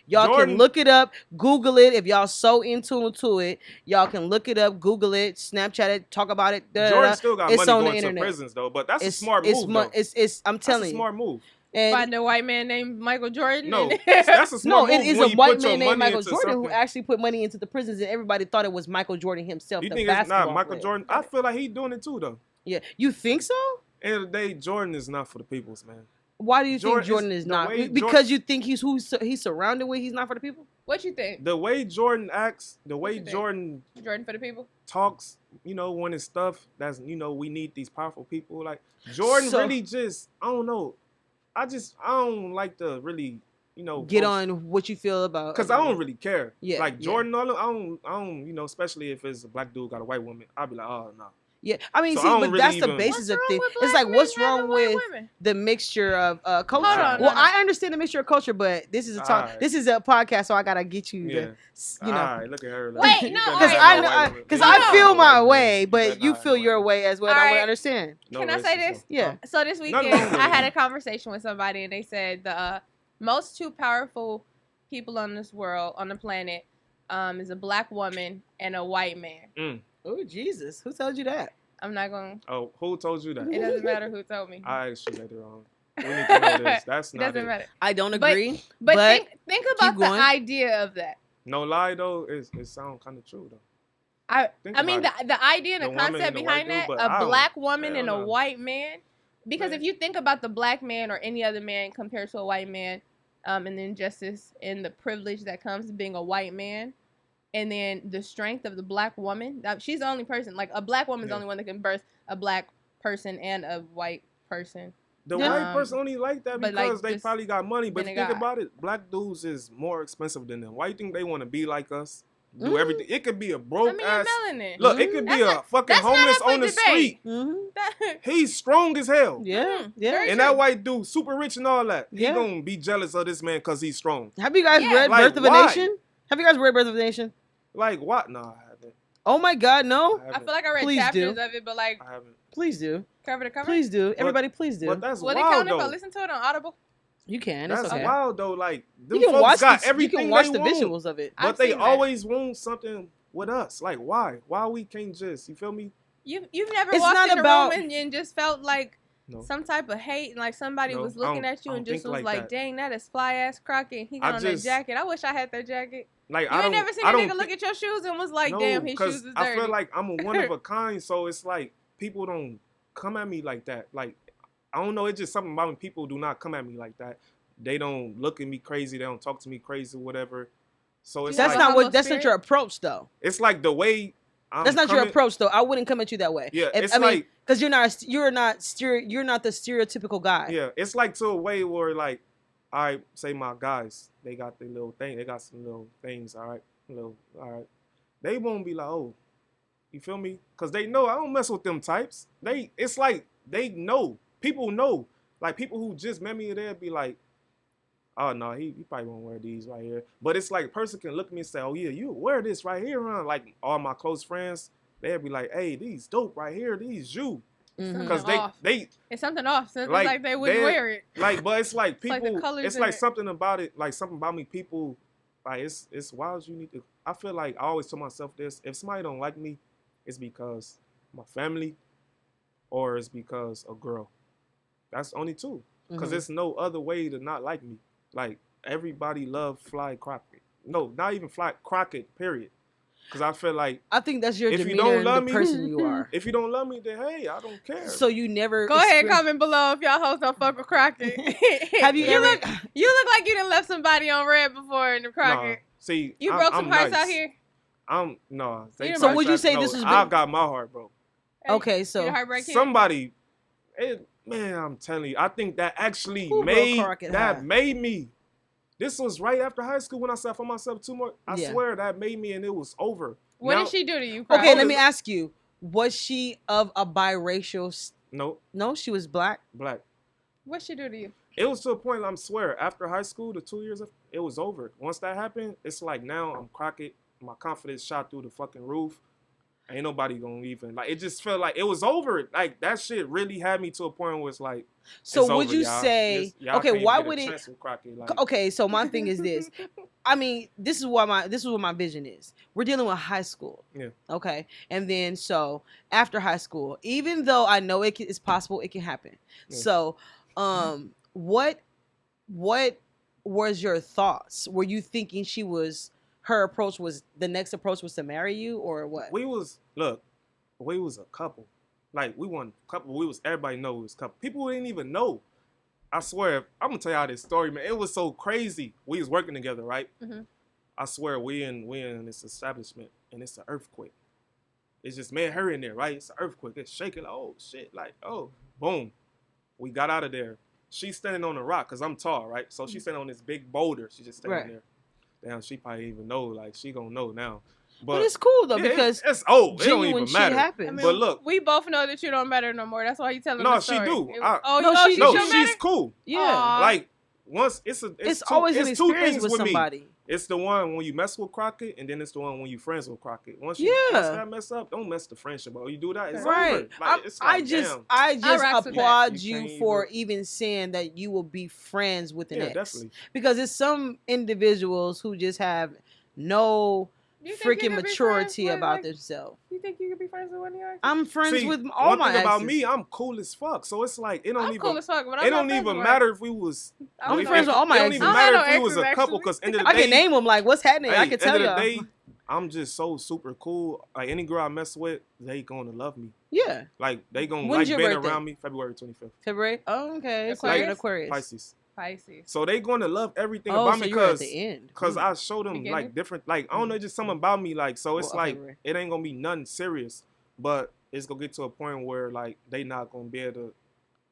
y'all can look it up, Google it. If y'all so into it, y'all can look it up, Google it, Snapchat it, talk about it. Jordan still got money going to prisons though, but that's a smart move. I'm telling you, that's a smart move. And find a white man named Michael Jordan. No, that's a smart move. It is a white man named Michael Jordan who actually put money into the prisons, and everybody thought it was Michael Jordan himself. You think it's not Michael Jordan? I feel like he's doing it too though. Yeah, you think so? End of the day, Jordan is not for the peoples, man. Why do you think Jordan is not? Because you think he's surrounded with, he's not for the people? What you think? The way Jordan acts, the way Jordan for the people talks, when it's stuff that's, we need these powerful people. Like Jordan really just, I don't know. I don't like to really, get on what you feel about. Because I don't really care. Yeah. Like Jordan, I don't, especially if it's a black dude got a white woman, I'll be like, oh no. Yeah, I mean, but that's the basis of things. It's like, what's wrong with the mixture of culture? I understand the mixture of culture, but this is a talk. Right. This is a podcast, so I gotta get you to, All right, look at her. Wait, no, because I feel my way, but you feel your way as well. I understand. Can I say this? Yeah. So this weekend, I had a conversation with somebody, and they said the most two powerful people on this world, on the planet, is a black woman and a white man. Oh, Jesus. Who told you that? I'm not going to. Oh, who told you that? It doesn't matter who told me. I actually later on. We need to know this. That's not it. Doesn't matter. I don't agree. But think about the idea of that. No lie, though. It sounds kind of true, though. I mean, the idea and the concept behind that, a black woman and a white man. Because if you think about the black man or any other man compared to a white man, and the injustice and the privilege that comes to being a white man, and then the strength of the black woman. She's the only person. Like, a black woman's the only one that can birth a black person and a white person. The white person only like that because they probably got money. But think about it. Black dudes is more expensive than them. Why you think they want to be like us? Do everything. It could be a broke ass. Look, it could be a fucking homeless on the street. He's strong as hell. Yeah. And that white dude, super rich and all that. He gonna be jealous of this man because he's strong. Have you guys read Birth of a Nation? Have you guys read Birth of a Nation? Like what? No, I haven't. Oh my God, no! I feel like I read chapters of it, but like I haven't. Please do. Cover to cover. Please do. Everybody, please do. But that's wild though. If I listen to it on Audible? You can. That's okay. wild though. Like them you can folks watch got everything. You can watch they the want, visuals of it, but they always want something with us. Like why? Why we can't just? You feel me? You've never walked in a room and just felt like some type of hate and like somebody was looking at you and just was like, dang, that is Fly ass Crockett. He got on that jacket. I wish I had that jacket. Like, you ain't never seen a nigga look at your shoes and was like, damn, his shoes is dirty. I feel like I'm a one of a kind, so it's like people don't come at me like that. Like, I don't know, it's just something about when people do not come at me like that. They don't look at me crazy. They don't talk to me crazy or whatever. So it's that's not your approach though. It's like the way that's not your approach though. I wouldn't come at you that way. Yeah, it's like because you're not the stereotypical guy. Yeah, it's like to a way where like, I say my guys, they got their little thing. They got some little things. All right. They won't be like, oh, you feel me? Because they know I don't mess with them types. It's like they know people know. Like, people who just met me, they'll be like, oh, no, he probably won't wear these right here. But it's like a person can look at me and say, oh, yeah, you wear this right here, huh? Like, all my close friends, they'll be like, hey, these dope right here. These you. Because they it's something off. So it's like they wouldn't wear it. Like, but it's like people, it's like something about it, like something about me, people, like, it's wild. You need to, I feel like I always tell myself this, if somebody don't like me, it's because my family or it's because a girl. That's only two. Because there's no other way to not like me. Like, everybody love Fly Crockett. No, not even Fly Crockett, period. Because I feel like... I think that's your demeanor and the person you are. If you don't love me, then hey, I don't care. So you never... Go ahead, comment below if y'all hoes don't fuck with Crockett. Have you ever... You look like you done left somebody on red before in the Crockett. Nah, see, you broke some hearts out here? No. So would you say this was... I got my heart broke. Okay, so... Somebody... Man, I'm telling you, I think that actually made me. This was right after high school when I said for myself 2 more. I swear that made me, and it was over. What did she do to you? Okay, let me ask you. Was she of a biracial? Nope. No, she was black? Black. What'd she do to you? It was to a point, I swear, after high school, the 2 years, it was over. Once that happened, it's like now I'm Crockett. My confidence shot through the fucking roof. Ain't nobody gonna even, like, it just felt like it was over. Like, that shit really had me to a point where it's like, so would you say, okay, why would it, okay, so my thing is this. I mean, this is what my vision is. We're dealing with high school. Yeah. Okay. And then, so, after high school, even though I know it's possible, it can happen. Yeah. So, what was your thoughts? Were you thinking the next approach was to marry you, or what? We was a couple. Like, we wasn't a couple. Everybody know we was a couple. People didn't even know. I swear, I'm gonna tell y'all this story, man. It was so crazy. We was working together, right? Mm-hmm. I swear, we in this establishment, and it's an earthquake. It's just me and her in there, right? It's an earthquake. It's shaking. Oh shit! Like, oh, boom. We got out of there. She's standing on a rock because I'm tall, right? So she's standing on this big boulder. She's just standing there. Damn, she probably even know. Like, she gonna know now. But it's cool though, because it's old. It don't even matter. I mean, but look, we both know that you don't matter no more. That's why you telling the story. No, she do. She's cool. Yeah. Aww. Like, once it's always an experience with somebody. Me. It's the one when you mess with Crockett, and then it's the one when you friends with Crockett. Once that mess up, don't mess the friendship. Oh, you do that, it's over. Like, I just applaud you for even saying that you will be friends with an ex. Definitely. Because it's some individuals who just have no freaking maturity about themselves. You think you could be friends with one of your exes? I'm friends with all my exes. One thing about me, I'm cool as fuck. So it's like, it don't cool as fuck, but it don't even matter if we was. I'm friends with all my exes. It don't even matter if we was a couple, because end of the day, I can name them. Like, what's happening? I can tell you. End of the day, I'm just so super cool. Like, any girl I mess with, they gonna love me. Yeah. Like, they gonna like being around me. February 25th. February? Oh, okay. Aquarius. Pisces. Pisces. So they gonna love everything about me because I showed them like different, like, I don't know, just something about me, like, so it's like it ain't gonna be nothing serious, but it's gonna get to a point where like they not gonna be able to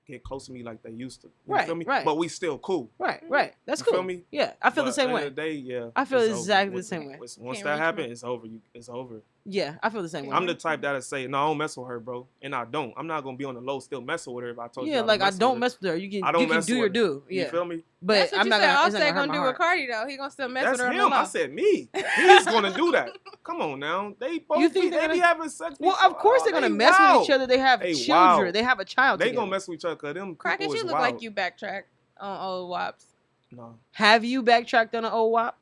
get close to me like they used to. You feel me? Right. But we still cool. Right. That's cool. You feel me? Yeah, I feel the same way. At the end of the day, I feel exactly the same way. Once that happens, it's over. It's over. Yeah, I feel the same way. I'm the type that'll say, no, I don't mess with her, bro. And I don't. I'm not going to be on the low still messing with her if I told you. Yeah, like I don't mess with her. You can do your do. Yeah. You feel me? But I'm not going to do with Cardi, though. He going to still mess with her. That's him. I said me. He's going to do that. Come on now. They both be having sex. Well, of course they're going to mess with each other. They have children. They have a child They going to mess with each other because them Crockett, you look like you backtrack on old WAPs. No. Have you backtracked on an old WAP?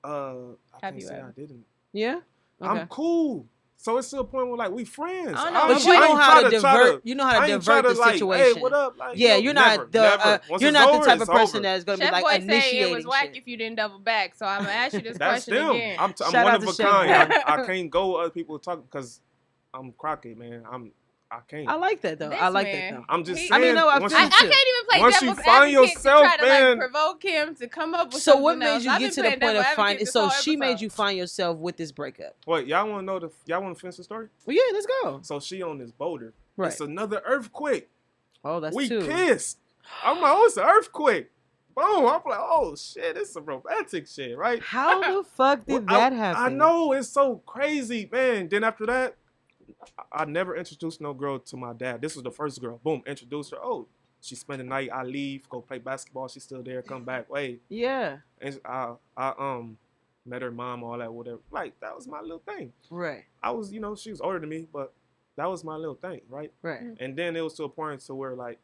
I can't say I didn't. Yeah? I'm cool. So it's to a point where like we friends. But you know how to divert. You know how to divert the situation. Hey, what up? Like, yeah, you're not the type of person that's gonna be like initiating. It was whack if you didn't double back. So I'm gonna ask you this question again. I'm one of a kind. I can't go other people talking because I'm Crockett, man. I can't. I like that though. I like that though. I'm just saying. I mean, no, I can't even play once you find yourself, to try to like provoke him to come up with. So what made you get to the point of finding? So she made you find yourself with this breakup. Wait, y'all want to know y'all want to finish the story? Well, yeah, let's go. So she on this boulder. Right. It's another earthquake. Oh, that's we two. Pissed. I'm like, oh, it's an earthquake. Boom. I'm like, oh shit, it's some romantic shit, right? How the fuck did that happen? I know, it's so crazy, man. Then after that, I never introduced no girl to my dad. This was the first girl. Boom, introduced her. Oh, She spend the night. I leave, go play basketball. She's still there. Come back. Wait. Yeah. And I met her mom, all that, whatever. Like, that was my little thing. Right. I was, she was older than me, but that was my little thing, right? Right. And then it was to a point to where, like,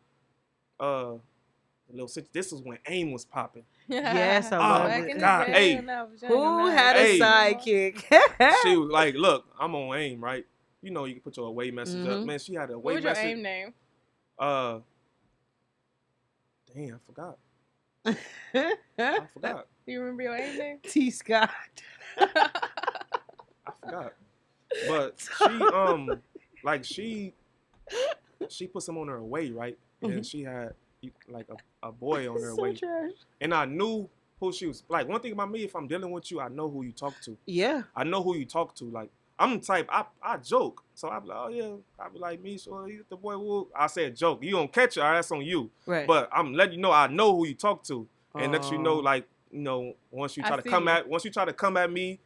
this was when AIM was popping. Yes, I love it. God, hey. Who had a sidekick? She was like, look, I'm on AIM, right? You know, you can put your away message up. Man, she had a away message. What was your AIM name? Damn, I forgot. I forgot. Do you remember your AIM name? T. Scott. I forgot. But she put some on her away, right? And she had like a boy on her away. Trash. And I knew who she was. Like, one thing about me, if I'm dealing with you, I know who you talk to. Yeah. I know who you talk to. Like, I'm the type, I joke. So I be like, oh yeah. I be like, me, so the boy will. I said joke. You don't catch it, all right, that's on you. Right. But I'm letting you know I know who you talk to. And let you know, like, once you try to come at me,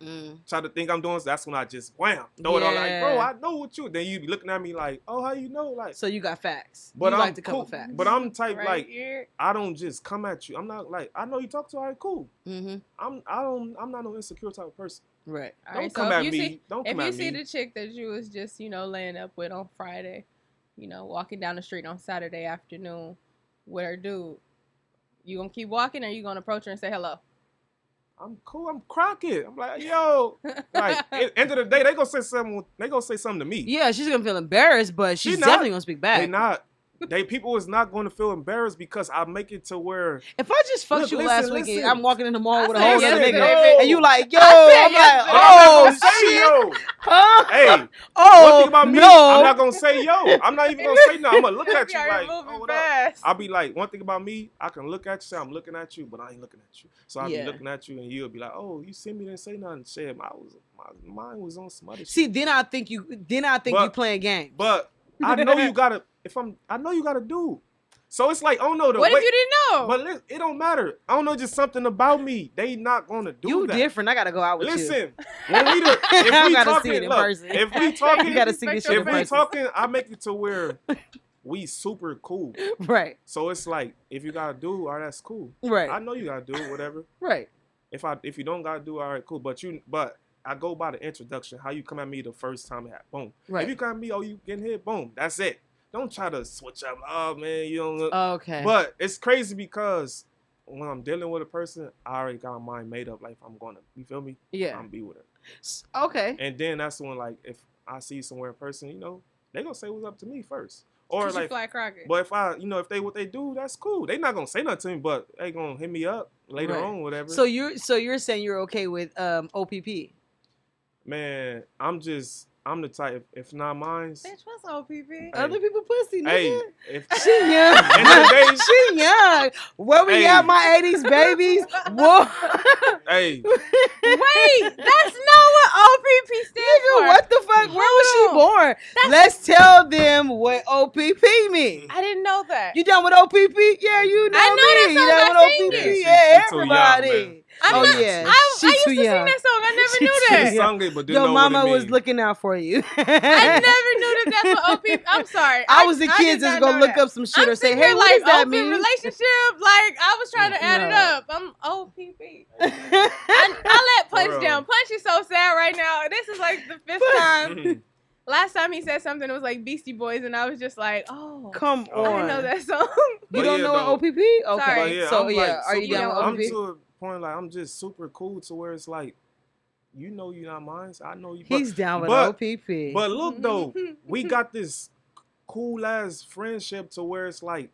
try to think I'm doing, that's when I just wham, throw it all like, bro, I know what you. Then you be looking at me like, oh, how you know? Like, so you got facts. But you I'm like to cool, come with facts. But I'm the type right like here. I don't just come at you. I'm not like I know you talk to. All right, cool. Mm-hmm. I'm not no insecure type of person. Right. Don't come at me. Don't come at me. If you see the chick that you was just laying up with on Friday, walking down the street on Saturday afternoon with her dude, you gonna keep walking or you gonna approach her and say hello? I'm cool. I'm Crockett. I'm like, yo. Like, at the end of the day, they gonna say something. They gonna say something to me. Yeah, she's gonna feel embarrassed, but she's definitely gonna speak back. They not. People is not going to feel embarrassed because I make it to where. If I just fucked you last weekend, I'm walking in the mall with a whole other nigga, and you like, yo, I'm like, oh shit, huh? Hey, oh, one thing about me, I'm not gonna say yo. I'm not even gonna say no. I'm gonna look at you like, oh, what up? I'll be like, one thing about me, I can look at you, say I'm looking at you, but I ain't looking at you. So I'll be looking at you, and you'll be like, oh, you see me, didn't say nothing. Shit, my mind was on some other shit. See, then I think you playing games. But I know you gotta. I know you gotta do. So it's like, I don't know. What if you didn't know? But it don't matter. I don't know, just something about me. They not gonna do you that. You different. I gotta go out with you. Listen, if we talking, you gotta see this shit in person. If we talking, I make it to where we super cool. Right. So it's like, if you gotta do, all right, that's cool. Right. I know you gotta do whatever. Right. If you don't gotta do, all right, cool. But I go by the introduction. How you come at me the first time it happened. Boom. Right. If you come at me, oh, you getting hit, boom. That's it. Don't try to switch up. Oh, man, you don't look. Okay. But it's crazy because when I'm dealing with a person, I already got my mind made up. Like, if I'm going to, you feel me? Yeah. I'm going to be with her. Okay. And then that's when, like, if I see you somewhere in person, they going to say what's up to me first. Or like, Fly Crockett. But if if what they do, that's cool. They not going to say nothing to me, but they going to hit me up later on, whatever. So you're saying you're okay with OPP? Man, I'm the type, if not mine. Bitch, what's OPP? Hey, other people pussy, nigga. Hey, if she young. End of the day, she young. Where we at, my 80s babies? Whoa. Hey. Wait, that's not what OPP stands for. What the fuck? Where was she born? Let's tell them what OPP means. I didn't know that. You done with OPP? Yeah, you know I know that song. You done with OPP? Yeah, everybody. I used to sing that song. I never knew that. Sung it, but your mama was looking out for you. I never knew that that's what OPP. I'm sorry. I was the kids that's gonna look up some shit or say, "Hey, what does that mean?" Relationship. Like I was trying to add it up. I'm OPP. I let Punch down. Punch is so sad right now. This is like the 5th time. Last time he said something, it was like Beastie Boys, and I was just like, "Oh, come on!" I didn't know that song. You don't know what OPP? Okay, sorry. So are you down with OPP? I'm to a point like I'm just super cool to where it's like, you're not mine. So I know you. He's down with OPP. But look though, we got this cool ass friendship to where it's like,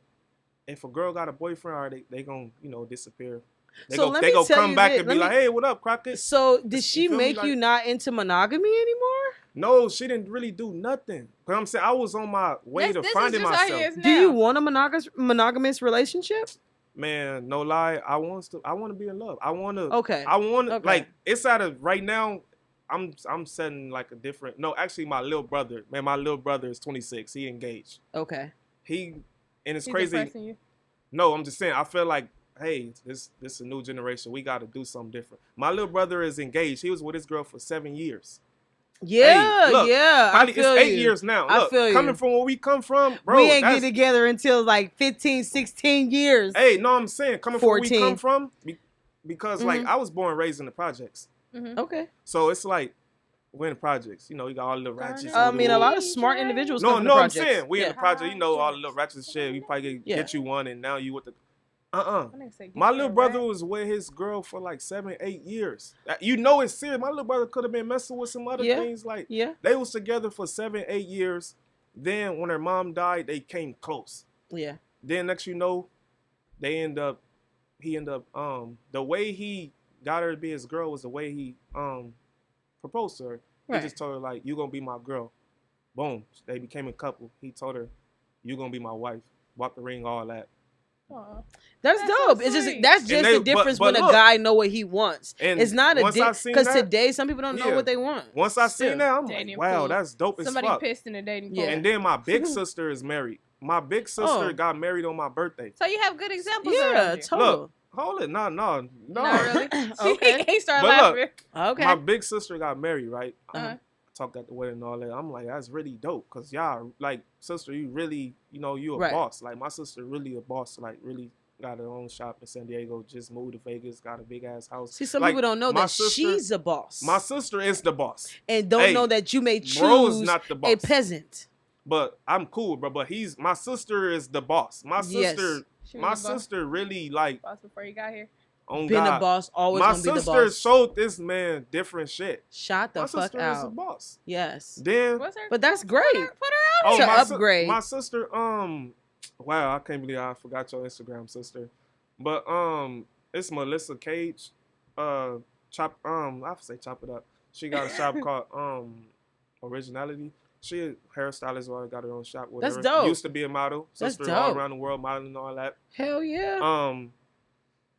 if a girl got a boyfriend, they gonna disappear. They go come back and be like, hey, what up, Crockett? So did she make you not into monogamy anymore? No, she didn't really do nothing. But I'm saying I was on my way to finding myself. Do you want a monogamous relationship? Man, no lie, I want to be in love. I want to. Okay. I want to like it's out of right now. I'm setting like a different. No, actually, my little brother. Man, my little brother is 26. He engaged. Okay. And it's crazy. Depressing you? No, I'm just saying. I feel like, hey, this is a new generation. We got to do something different. My little brother is engaged. He was with his girl for 7 years. Yeah, look, yeah. Probably I feel it's 8 you. years now. I Look, feel coming you. from where we come from, bro. We ain't get together until like 15, 16 years. Hey, no, I'm saying coming 14. from where we come from, because like I was born and raised in the projects. Okay. So it's like we're in the projects. You know, you got all the little ratchets. I mean, a lot of smart individuals. come from the projects. I'm saying we in the project. You know, all the little ratchets shit. We probably get you one, and now you with the. My little brother was with his girl for like 7, 8 years. You know it's serious. My little brother could have been messing with some other things. Like they was together for 7, 8 years. Then when her mom died, they came close. Yeah. Then next you know, he ended up the way he got her to be his girl was the way he proposed to her. He just told her like, "You gonna be my girl." Boom. They became a couple. He told her, "You gonna be my wife." Bought the ring, all that. Aww. That's dope. So it's just the difference when a guy know what he wants. It's not a because today some people don't know what they want. Once I seen that, I'm like, wow, that's dope as fuck. Somebody pissed in a dating pool. And then my big sister is married. My big sister got married on my birthday. So you have good examples. Yeah, total. Look, hold it, no. Not really. Okay. He started laughing. Okay. My big sister got married, right? Talked at the wedding and all that. I'm like, that's really dope, cause y'all like, sister, you really, you know, you a boss. Like my sister really a boss. Like really got her own shop in San Diego. Just moved to Vegas. Got a big ass house. See, some people don't know that she's a boss. My sister is the boss, and don't know that you may choose not the boss. A peasant. But I'm cool, bro. But my sister is the boss. My sister, sister really like. Boss before you got here. Been a boss, always gonna be the boss. My sister showed this man different shit. Shot the fuck out. My sister is a boss. Yes. Then, but that's great. Put her out to upgrade. My sister, wow, I can't believe I forgot your Instagram, sister. But it's Melissa Cage. I have to say chop it up. She got a shop called Originality. She a hairstylist, or got her own shop. Whatever. That's dope. Used to be a model. Sister That's dope. All around the world modeling and all that. Hell yeah.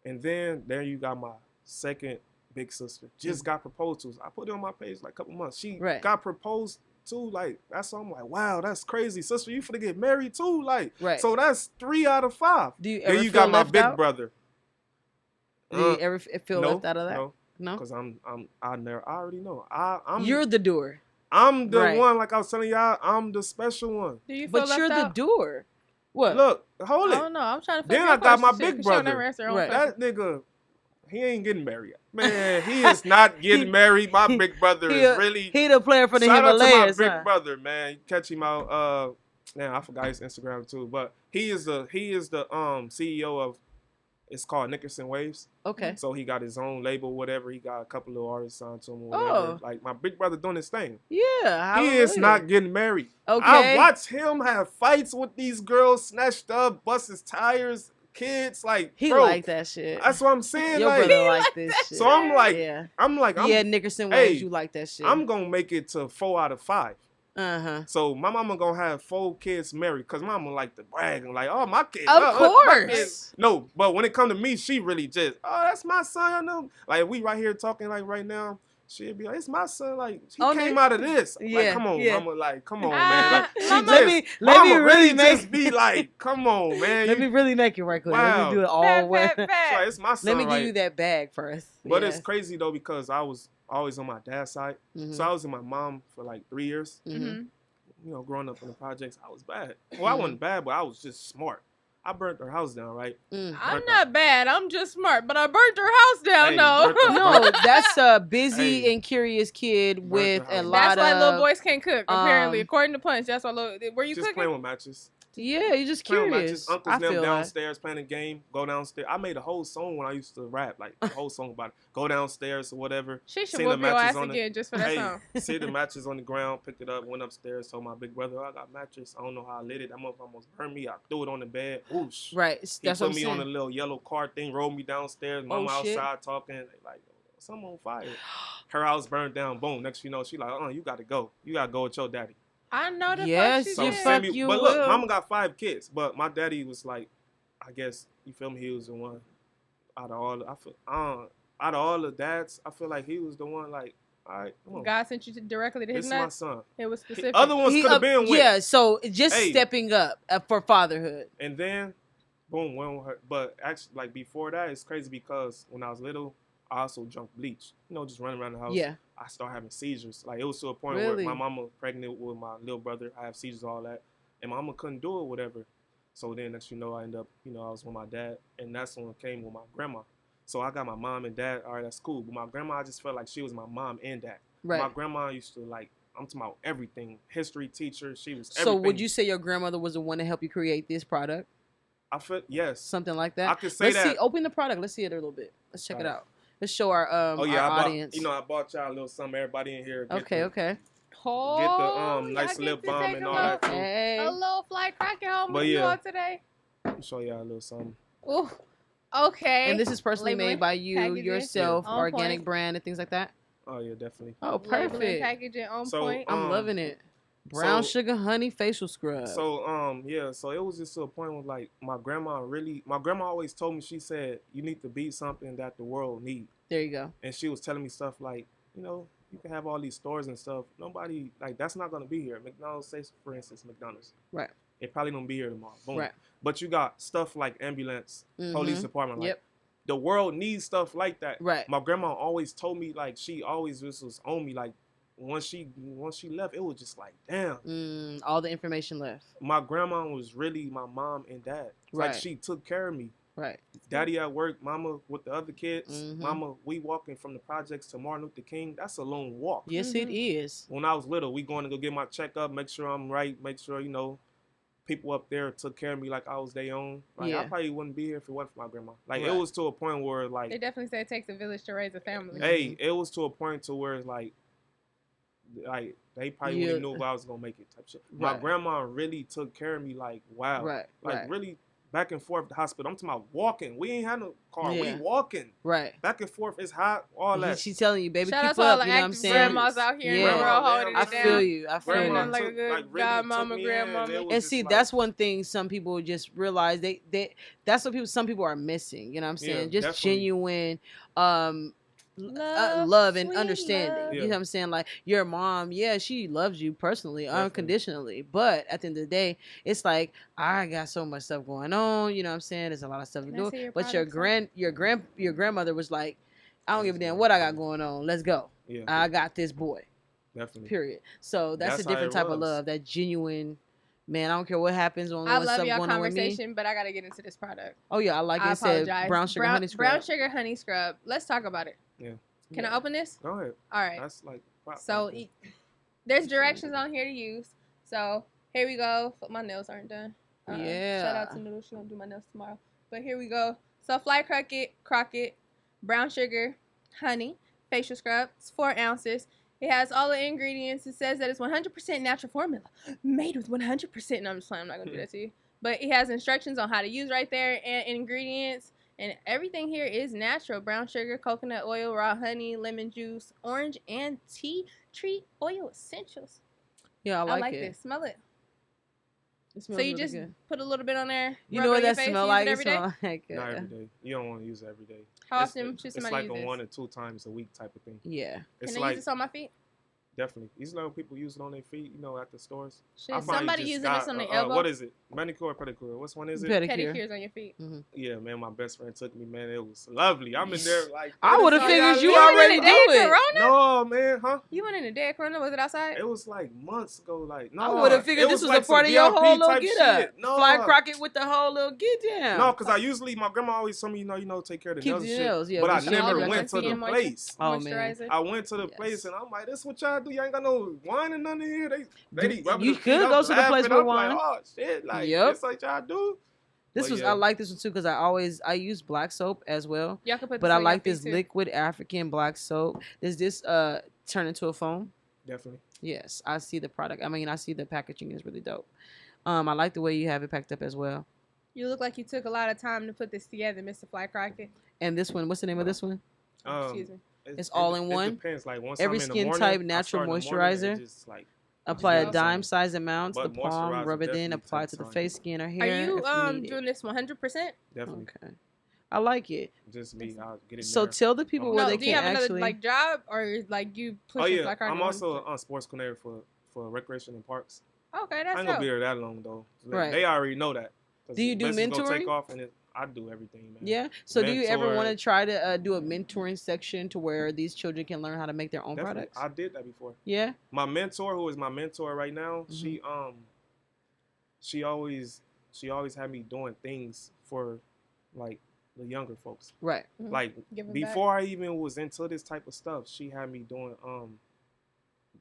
And then there you got my second big sister. Just got proposed to. I put it on my page like a couple months. She got proposed to. Like that's why I'm like, wow, that's crazy, sister. You finna get married too, like. So that's 3 out of 5. Do you ever then you feel got my left big out? brother. Do you ever feel left out of that? No, because I already know. I'm You're the doer. I'm the one, like I was telling y'all, I'm the special one. Do you feel but you're out? the doer. What? Look, hold it. I don't know. I'm trying to. Then I got my big brother. That nigga, he ain't getting married. Man, he is not getting married. My big brother is really. He the player for the Himalayas. Himalayas. Shout out to my big brother, man. You catch him out. Now I forgot his Instagram too, but he is the CEO of. It's called Nickerson Waves. Okay. So he got his own label, whatever. He got a couple of artists signed to him, whatever. Like my big brother doing his thing. Yeah. He is not getting married. Okay. I watch him have fights with these girls, snatched up, bust his tires, kids. Like he bro, like that shit. That's what I'm saying. Your brother like this shit. So I'm like, Nickerson Waves, you like that shit. I'm gonna make it to 4 out of 5. So my mama gonna have 4 kids married, cause mama like to brag and like, oh my kids. Of course. My kids. No, but when it come to me, she really just, oh that's my son. Like we right here talking like right now, she'd be like, it's my son. Like he came out of this. Like come on, mama. Like come on, man. Like, let me really just be like, come on, man. Let me really make it right quick. Wow. Let me do it all way. Like, it's my son. Let me give you that bag first. But it's crazy though, because I was always on my dad's side. So I was with my mom for like 3 years. You know, growing up in the projects, I was bad. Well, I wasn't bad, but I was just smart. I burnt her house down, right? I'm not bad. I'm just smart, but I burnt her house down. No, that's a busy and curious kid with a lot of. That's why little boys can't cook. Apparently, according to Punch, that's why. Were you just cooking? Playing with matches. Yeah, you're just curious. Uncles them downstairs playing a game. Go downstairs. I made a whole song when I used to rap, like a whole song about it. Go downstairs or whatever. She should whoop your ass again just for that song. See the matches on the ground, picked it up, went upstairs, told my big brother, I got mattress. I don't know how I lit it. That motherfucker almost burned me. I threw it on the bed. Whoosh. Right. That's what I'm saying. He put me on a little yellow car thing, rolled me downstairs. Mama outside talking. Like, something on fire. Her house burned down. Boom. Next you know, she like, you got to go. You got to go with your daddy. I know the fuck you But look, mama got 5 kids, but my daddy was like, I guess you feel me. He was the one out of all the dads. I feel like he was the one. Like, all right, come on. God sent you directly to his nuts. This is my son. It was specific. Other ones could have been with. Yeah, so just stepping up for fatherhood. And then, boom, went with her. But actually, like before that, it's crazy because when I was little, I also drunk bleach. You know, just running around the house. Yeah. I started having seizures. Like, it was to a point Really? where my mama pregnant with my little brother. I have seizures, all that. And my mama couldn't do it, whatever. So then, next you know, I ended up, you know, I was with my dad. And that's when it came with my grandma. So I got my mom and dad. All right, that's cool. But my grandma, I just felt like she was my mom and dad. Right. My grandma used to, like, I'm talking about everything. History teacher. She was everything. So would you say your grandmother was the one to help you create this product? I feel, yes. Something like that? I could say that. Let's see. Open the product. Let's see it a little bit. Let's check it out. Let's show our oh, yeah, our I bought, audience. you know, I bought y'all a little something. Everybody in here. Okay, okay. Oh, Get the nice lip balm and all little, that. Too. Hey. A little Fly Crockett home But with you yeah. all today. I'll show y'all a little something. Ooh, okay. And this is personally Labeling, made by you, packaging, yourself, on organic point. brand and things like that? Oh, yeah, definitely. Oh, Labeling, perfect. packaging on So, point. I'm loving it. Brown sugar honey facial scrub. So, yeah, so it was just to a point where, like, my grandma always told me, she said, you need to be something that the world needs. There you go. And she was telling me stuff like, you know, you can have all these stores and stuff. Nobody, like, that's not going to be here. McDonald's, say, for instance, McDonald's. Right. It probably don't be here tomorrow. Boom. Right. But you got stuff like ambulance, police department. Like, Yep. the world needs stuff like that. Right. My grandma always told me, like, she always just was on me, like, once she left, it was just like, damn. All the information left. My grandma was really my mom and dad. Right. Like, she took care of me. Right. Daddy at work, mama with the other kids. Mama, we walking from the projects to Martin Luther King. That's a long walk. Yes, it is. When I was little, we going to go get my checkup, make sure I'm right, make sure, you know, people up there took care of me like I was their own. Like, I probably wouldn't be here if it wasn't for my grandma. Like, it was to a point where, like... They definitely say it takes a village to raise a family. Hey, it was to a point to where, like they probably wouldn't knew if I was going to make it type shit. My grandma really took care of me, like, wow. Right, like, really back and forth to the hospital. I'm talking about walking. We ain't had no car. We walking. Right. Back and forth. It's hot. All that. She's telling you, baby, Shout keep out to all up. the You know what I'm active saying? grandmas out here in the world holding it down. I feel you. I feel Grandma you. Like a good really godmama, took me grandmama. in. And see, that's one thing some people just realize that's what some people are missing. You know what I'm saying? Yeah, just definitely. genuine love and understanding. Love. You know what I'm saying? Like, your mom, yeah, she loves you personally, unconditionally. But at the end of the day, it's like, I got so much stuff going on. You know what I'm saying? There's a lot of stuff to do. But your grandmother was like, I don't give a damn what I got going on. Let's go. Yeah. I got this boy. Definitely. Period. So that's a different type of love. That genuine. Man, I don't care what happens on I what's love up your going on with me. conversation, but I gotta get into this product. Oh yeah, I like it. I It said apologize. brown sugar honey scrub. Brown sugar honey scrub. Let's talk about it. Yeah. Can I open this? Go ahead. All right. That's like... So there's directions on here to use. So here we go. My nails aren't done. Yeah. Shout out to Noodle. She's gonna do my nails tomorrow. But here we go. So Fly Crockett, brown sugar, honey, facial scrub. It's 4 ounces. It has all the ingredients. It says that it's 100% natural formula, made with 100%. No, I'm just playing. I'm not gonna do that to you. But it has instructions on how to use right there and ingredients. And everything here is natural. Brown sugar, coconut oil, raw honey, lemon juice, orange, and tea tree oil essentials. Yeah, I like it. this. Smell it. It So smells you really just good. put a little bit on there. You rub know it what on your that face, smell use like? it It every day? smell like Not every day. You don't want to use it every day. How often should somebody It's use like a this? 1 or 2 times a week type of thing. Yeah. It's Can I like, use this on my feet? definitely. You know people use it on their feet, you know, at the stores. Shit, I finally somebody just using got, this on their elbow? What is it? Manicure or pedicure? Which one is it? Pedicure. Pedicures on your feet. Yeah, man, my best friend took me, man. It was lovely. I'm in there like... I would have "What figured is you y'all already doing?" do it. Corona? No, man, huh? You went in the dead corona? Was it outside? It was like months ago. Like, no, I would have figured this was like a part of some your VIP whole little type get up. shit. No, Fly Crockett with the whole little get down. No, because I usually, my grandma always told me, you know, take care of the Keep nails the and shit. nails, yeah, but I but she never always went to like the moisture. place. Oh, man. Moisturizer. I went to the place and I'm like, this what y'all do? You ain't got no wine and none in here. They rubbing You their feet could up, go to the place laughing. with I'm wine. Like, oh shit, like Yep. this like y'all do. This But was yeah. I like this one too because I use black soap as well. Y'all can put But this I on your like feet, this too. liquid African black soap. Does this turn into a foam? Definitely. Yes, I see the product. I mean, I see the packaging is really dope. I like the way you have it packed up as well. You look like you took a lot of time to put this together, Mr. Fly Crockett. And this one, what's the name of this one? Excuse me. It's all in one? It depends. Like once Every I'm in the skin morning, type I natural start in the morning, moisturizer. it just, like, Apply a Yeah. dime size amount to the But palm, moisturizer rub it in, definitely apply takes to the time. face, skin, or Are hair. you if needed. doing this 100%? definitely Okay. I like it. just me. I'll get it. So tell the people Oh. where No, they do you can have another actually. like job or like you push Oh your yeah, Fly Crockett? I'm also a sports coordinator for recreation and parks. Okay, I that's ain't gonna dope. be here that long though. Right. They already know that. 'Cause Do you do business gonna mentoring? Take off and it, I do everything, man. Yeah. So do you ever want to try to do a mentoring section to where these children can learn how to make their own products? I did that before. Yeah. My mentor, who is my mentor right now, she always had me doing things for like the younger folks. Right. Like before I even was into this type of stuff, she had me doing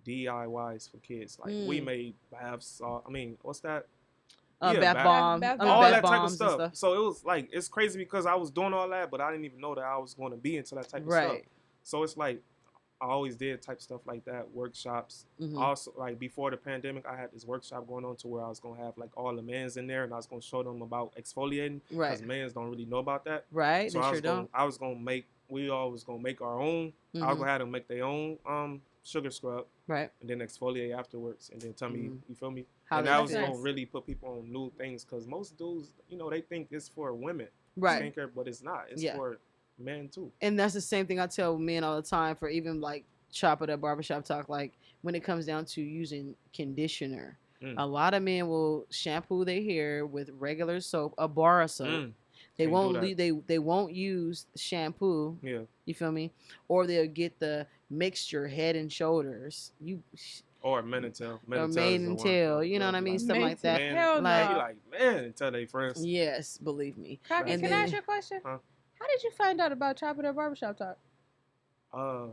DIYs for kids. Like we made baths. I mean, what's that? Bath bomb, all that type of stuff. So it was like, it's crazy because I was doing all that, but I didn't even know that I was going to be into that type of stuff. So it's like, I always did type stuff like that, workshops. Also, like before the pandemic, I had this workshop going on to where I was going to have like all the men's in there, and I was going to show them about exfoliating. Because men's don't really know about that. Right, so we all was going to make our own. I was going to have them make their own sugar scrub. Right. And then exfoliate afterwards, and then tell me, you feel me? And that was going to really put people on new things, because most dudes, you know, they think it's for women. Right. Skincare, but it's not. It's for men too. And that's the same thing I tell men all the time for even like Chop It Up Barbershop Talk. Like when it comes down to using conditioner, a lot of men will shampoo their hair with regular soap, a bar of soap. They won't use shampoo. Yeah. You feel me? Or they'll get the mixture Head and Shoulders. Or Men and Tail. Or Mane and Tail. You know what I mean? Stuff like that. Hell no. Man and tell their friends. Yes, believe me. Crockett, can I ask you a question? Huh? How did you find out about Chop It Up Barbershop Talk? I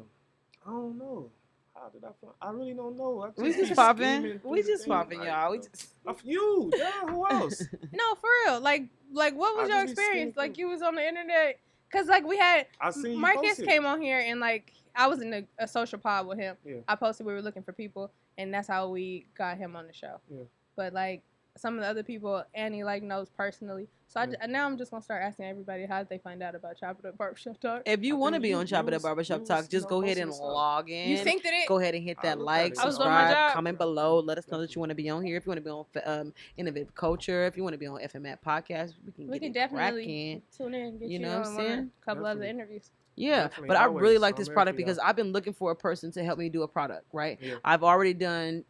don't know. How did I find? I really don't know. We just popping. We just popping, y'all. We just. You, yeah. Who else? No, for real. Like, what was your experience? Like, you was on the internet, cause like we had. Marcus came on here and like I was in a social pod with him. Yeah. I posted we were looking for people, and that's how we got him on the show. Yeah. But like some of the other people, Annie like knows personally. So now I'm just gonna start asking everybody how did they find out about Chop It Up Barbershop Talk. If you want to be on Chop It Up Barbershop Talk, just go ahead and log in. You think that go ahead and hit that like, subscribe, comment below. Let us know that you want to be on here. If you want to be on Innovative Culture, if you want to be on FMAT Podcast, we can definitely tune in. Get you know what I'm saying? A couple of the interviews. Yeah, definitely. But I really like this product because I've been looking for a person to help me do a product, right? Yeah. I've already done,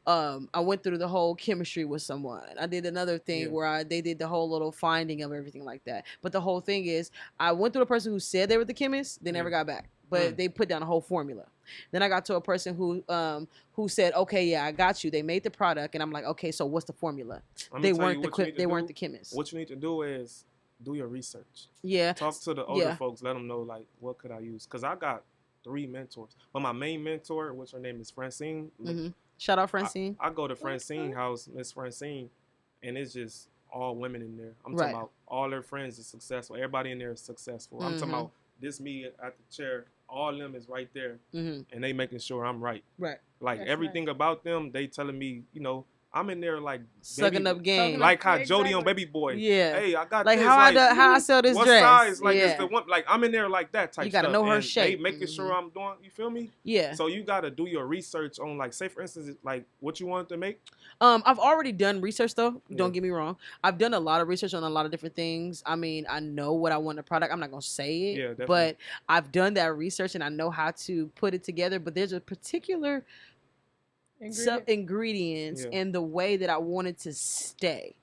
I went through the whole chemistry with someone. I did another thing where they did the whole little finding of everything like that. But the whole thing is, I went through a person who said they were the chemist, they never got back. But they put down a whole formula. Then I got to a person who said, okay, yeah, I got you. They made the product, and I'm like, okay, so what's the formula? They weren't the chemist. What you need to do is do your research. Yeah. Talk to the older folks. Let them know, like, what could I use? Because I got 3 mentors. But my main mentor, which her name is Francine. Shout out Francine. I go to Francine house, Miss Francine, and it's just all women in there. I'm talking about all their friends are successful. Everybody in there is successful. I'm talking about this me at the chair. All of them is right there. And they making sure I'm right. Right. Like, that's everything about them, they telling me, I'm in there like sucking up game, like how Jody on Baby Boy. Yeah, hey, I got like this. How I sell this what dress. What size? Like it's the one. Like I'm in there like that type. You gotta stuff. know her and shape. They making sure I'm doing. You feel me? Yeah. So you gotta do your research on, like, say for instance, like what you wanted to make. I've already done research though. Don't get me wrong. I've done a lot of research on a lot of different things. I mean, I know what I want in a product. I'm not gonna say it. Yeah, definitely. But I've done that research and I know how to put it together. But there's a particular ingredients and the way that I wanted to stay.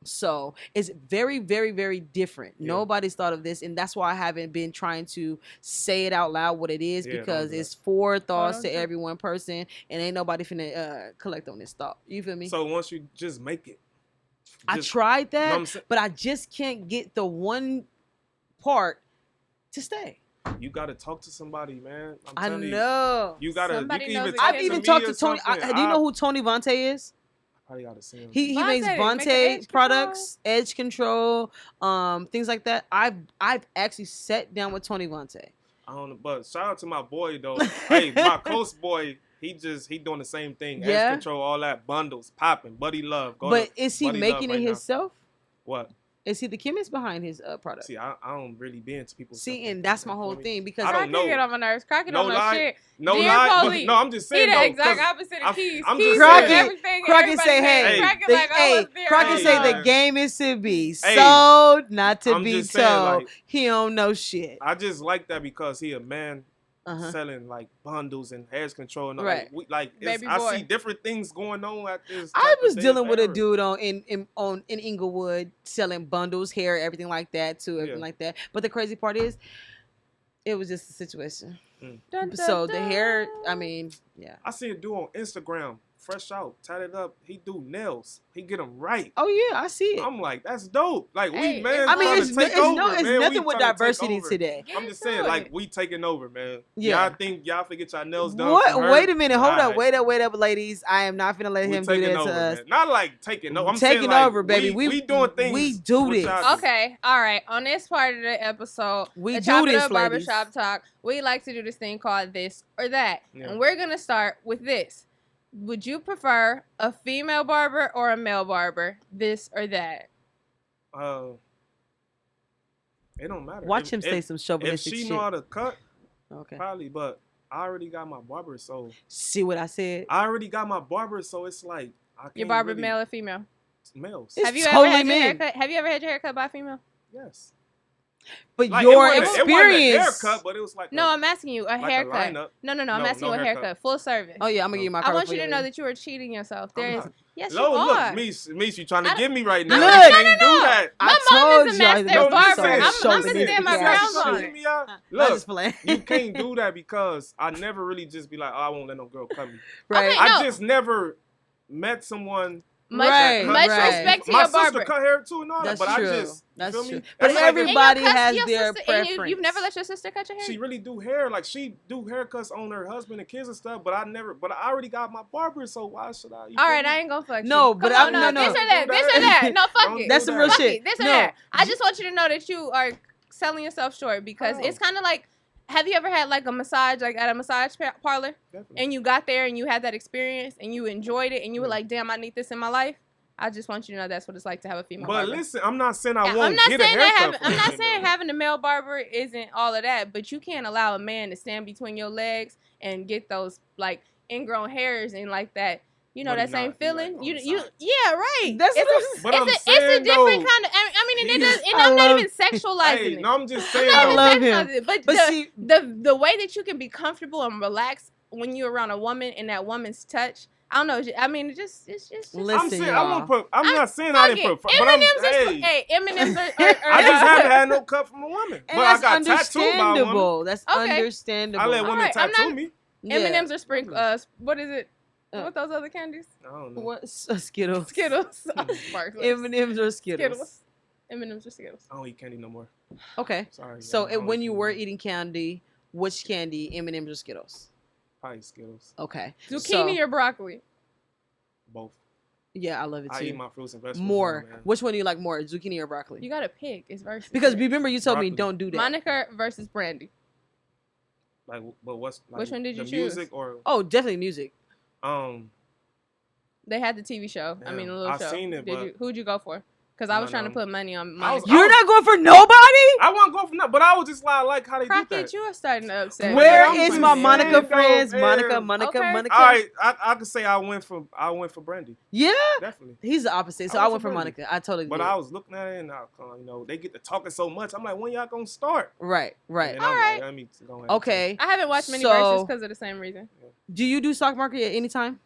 So it's very, very, very different. Nobody's thought of this, and that's why I haven't been trying to say it out loud what it is, because it's 4 thoughts to every one person, and ain't nobody finna collect on this thought. You feel me? So once you just make it, I tried that, but I just can't get the one part to stay. You gotta talk to somebody, man. I know. You gotta. I've even talked to Tony. Do you know who Tony Vontae is? I probably gotta see him. He makes Vontae products, edge control, things like that. I've actually sat down with Tony Vontae. I don't know, but shout out to my boy though. Hey, my coast boy. He doing the same thing. Edge control, all that, bundles popping. Buddy Love. But is he making it himself? What? Is he the chemist behind his product? See, I don't really be into people. See, and that's my whole thing, because I don't know. Get on my nerves. Crockett don't know shit. No lie. No, I'm just saying. He the exact opposite of Keys. Keys Crockett say, hey, Crockett say the game is to be sold, not to be told. He don't know shit. I just like that because he a man selling like bundles and hair control and all Right. I see different things going on at this. I was dealing with a dude in Inglewood selling bundles, hair, everything like that too, everything like that. But the crazy part is, it was just a situation. Dun, dun, So dun. the hair, I mean, yeah. I see a dude on Instagram, fresh out, tatted up. He do nails. He get them right. Oh yeah, I see it. I'm like, that's dope. Like Hey, we, man, I mean, it's nothing with diversity today. I'm just saying, like, we taking over, man. Yeah. Y'all think y'all forget y'all nails done? What? from her? Wait a minute. Hold All up. Wait up, ladies. I am not finna let We him do taking that over, to us. man. Not like taking over. I'm Taking saying, like, over, baby. We doing things. We do with this. y'all. Okay, all right. On this part of the episode, We the do Chop It this, Up ladies. Barbershop Talk, we like to do this thing called this or that. Yeah. And we're going to start with this. Would you prefer a female barber or a male barber? This or that? It don't matter. Watch him say some If chauvinistic she shit. know how to cut, Okay. probably. But I already got my barber, so See what I said? I already got my barber, so it's like I can't Your barber really, male or female? males. It's Have you totally ever had your men. haircut? Have you ever had your haircut by a female? Yes. But Like, your it wasn't a experience. haircut, but it was like No, I'm asking you a like a haircut. lineup. No, I'm No, asking no you a haircut. haircut, full service. Oh yeah, I'm gonna give you my I card want for you to you know later. that you are cheating yourself. I'm There is, not. yes, you Look, are. Mies, you trying to I- get me right now. Look. You can't do that. My I mom told is a you I master was barber. so I'm chauvinistic. understand my You guys grandma. trying to get me out? I'm Look, just playing. you can't do that because I never really just be like, oh, I won't let no girl cut me. Right. Okay, I no. just never met someone. Much, Right, much right. respect to My your sister barber. cut hair too and all That's that, but true. I just, That's you feel true. me? But That's like everybody And your has your their sister, and preference. you've never let your sister cut your hair? She really do hair, like she do haircuts on her husband and kids and stuff, but I already got my barber, so why should I? You All feel right, me? I ain't gonna fuck No, you. but Come I'm- on, no. This or that, this or that. No, fuck Don't it. do That's some real Fuck shit. it. This or No. that. I just want you to know that you are selling yourself short because How? it's kind of like, have you ever had like a massage, like at a massage parlor, Definitely. and you got there and you had that experience and you enjoyed it and you were Yeah. like, damn, I need this in my life? I just want you to know that's what it's like to have a female But barber. listen, I'm not saying I Yeah, won't I'm not get a saying haircut. I'm not from saying him. having a male barber isn't all of that, but you can't allow a man to stand between your legs and get those like ingrown hairs and like that. You know But that he same not- he, like, feeling. on You the you side. yeah right. That's it's what a, But I'm it's a saying, different though, kind of. I mean, and it does. And I I'm not love- even sexualizing Hey, it. no, I'm just I'm saying not I though. even love him. sexualizing it. But, But the, see- the way that you can be comfortable and relaxed when you're around a woman and that woman's touch. I don't know. I mean, it's just. Listen, I'm saying y'all. I won't put. I'm not saying Fuck I didn't it. put. But I'm Eminem's Eminem's are I just haven't had no cut from a woman. And But I that's got tattooed by a woman. understandable. That's Okay. understandable. I let women Alright, I'm tattoo not- me. Yeah. Eminem's are sprinkle. What is it? Uh, What those other candies? I don't know. What? Skittles. Skittles. Sparklers. M&M's or Skittles. Skittles. M&M's or Skittles. I don't eat candy no more. Okay. Sorry. So I don't when eat you candy were no more. eating candy, which candy? M&M's or Skittles? Probably Skittles. Okay. Zucchini So- or broccoli? Both. Yeah, I love it I too. eat my fruits and vegetables. More. Man. Which one do you like more, zucchini or broccoli? You gotta pick. It's versus. Because remember you told me Broccoli. don't do that. Monica versus Brandy. Like, but what's like, Which one did you the choose? music or Oh, definitely music. They had the TV show. I mean, the little I've show. seen it, but- Who'd you go for? Because I was trying to No. put money on I was- Monica. You're not going for nobody? I wasn't going for nothing, but I was just like how they do Crockett, that. you are starting to upset. Where I'm is just my saying, Monica though, friends? man. Monica. Okay. Monica. All right, I could say I went for Brandy, Yeah. definitely. He's the opposite. So I I went went for for Brandy. Monica. I totally But did. I was looking at it and they get to talking so much. I'm like, when y'all gonna start? Right. And I'm Alright. like, let me go ahead. Okay. I haven't watched many So- verses because of the same reason. Do you do stock market at any time?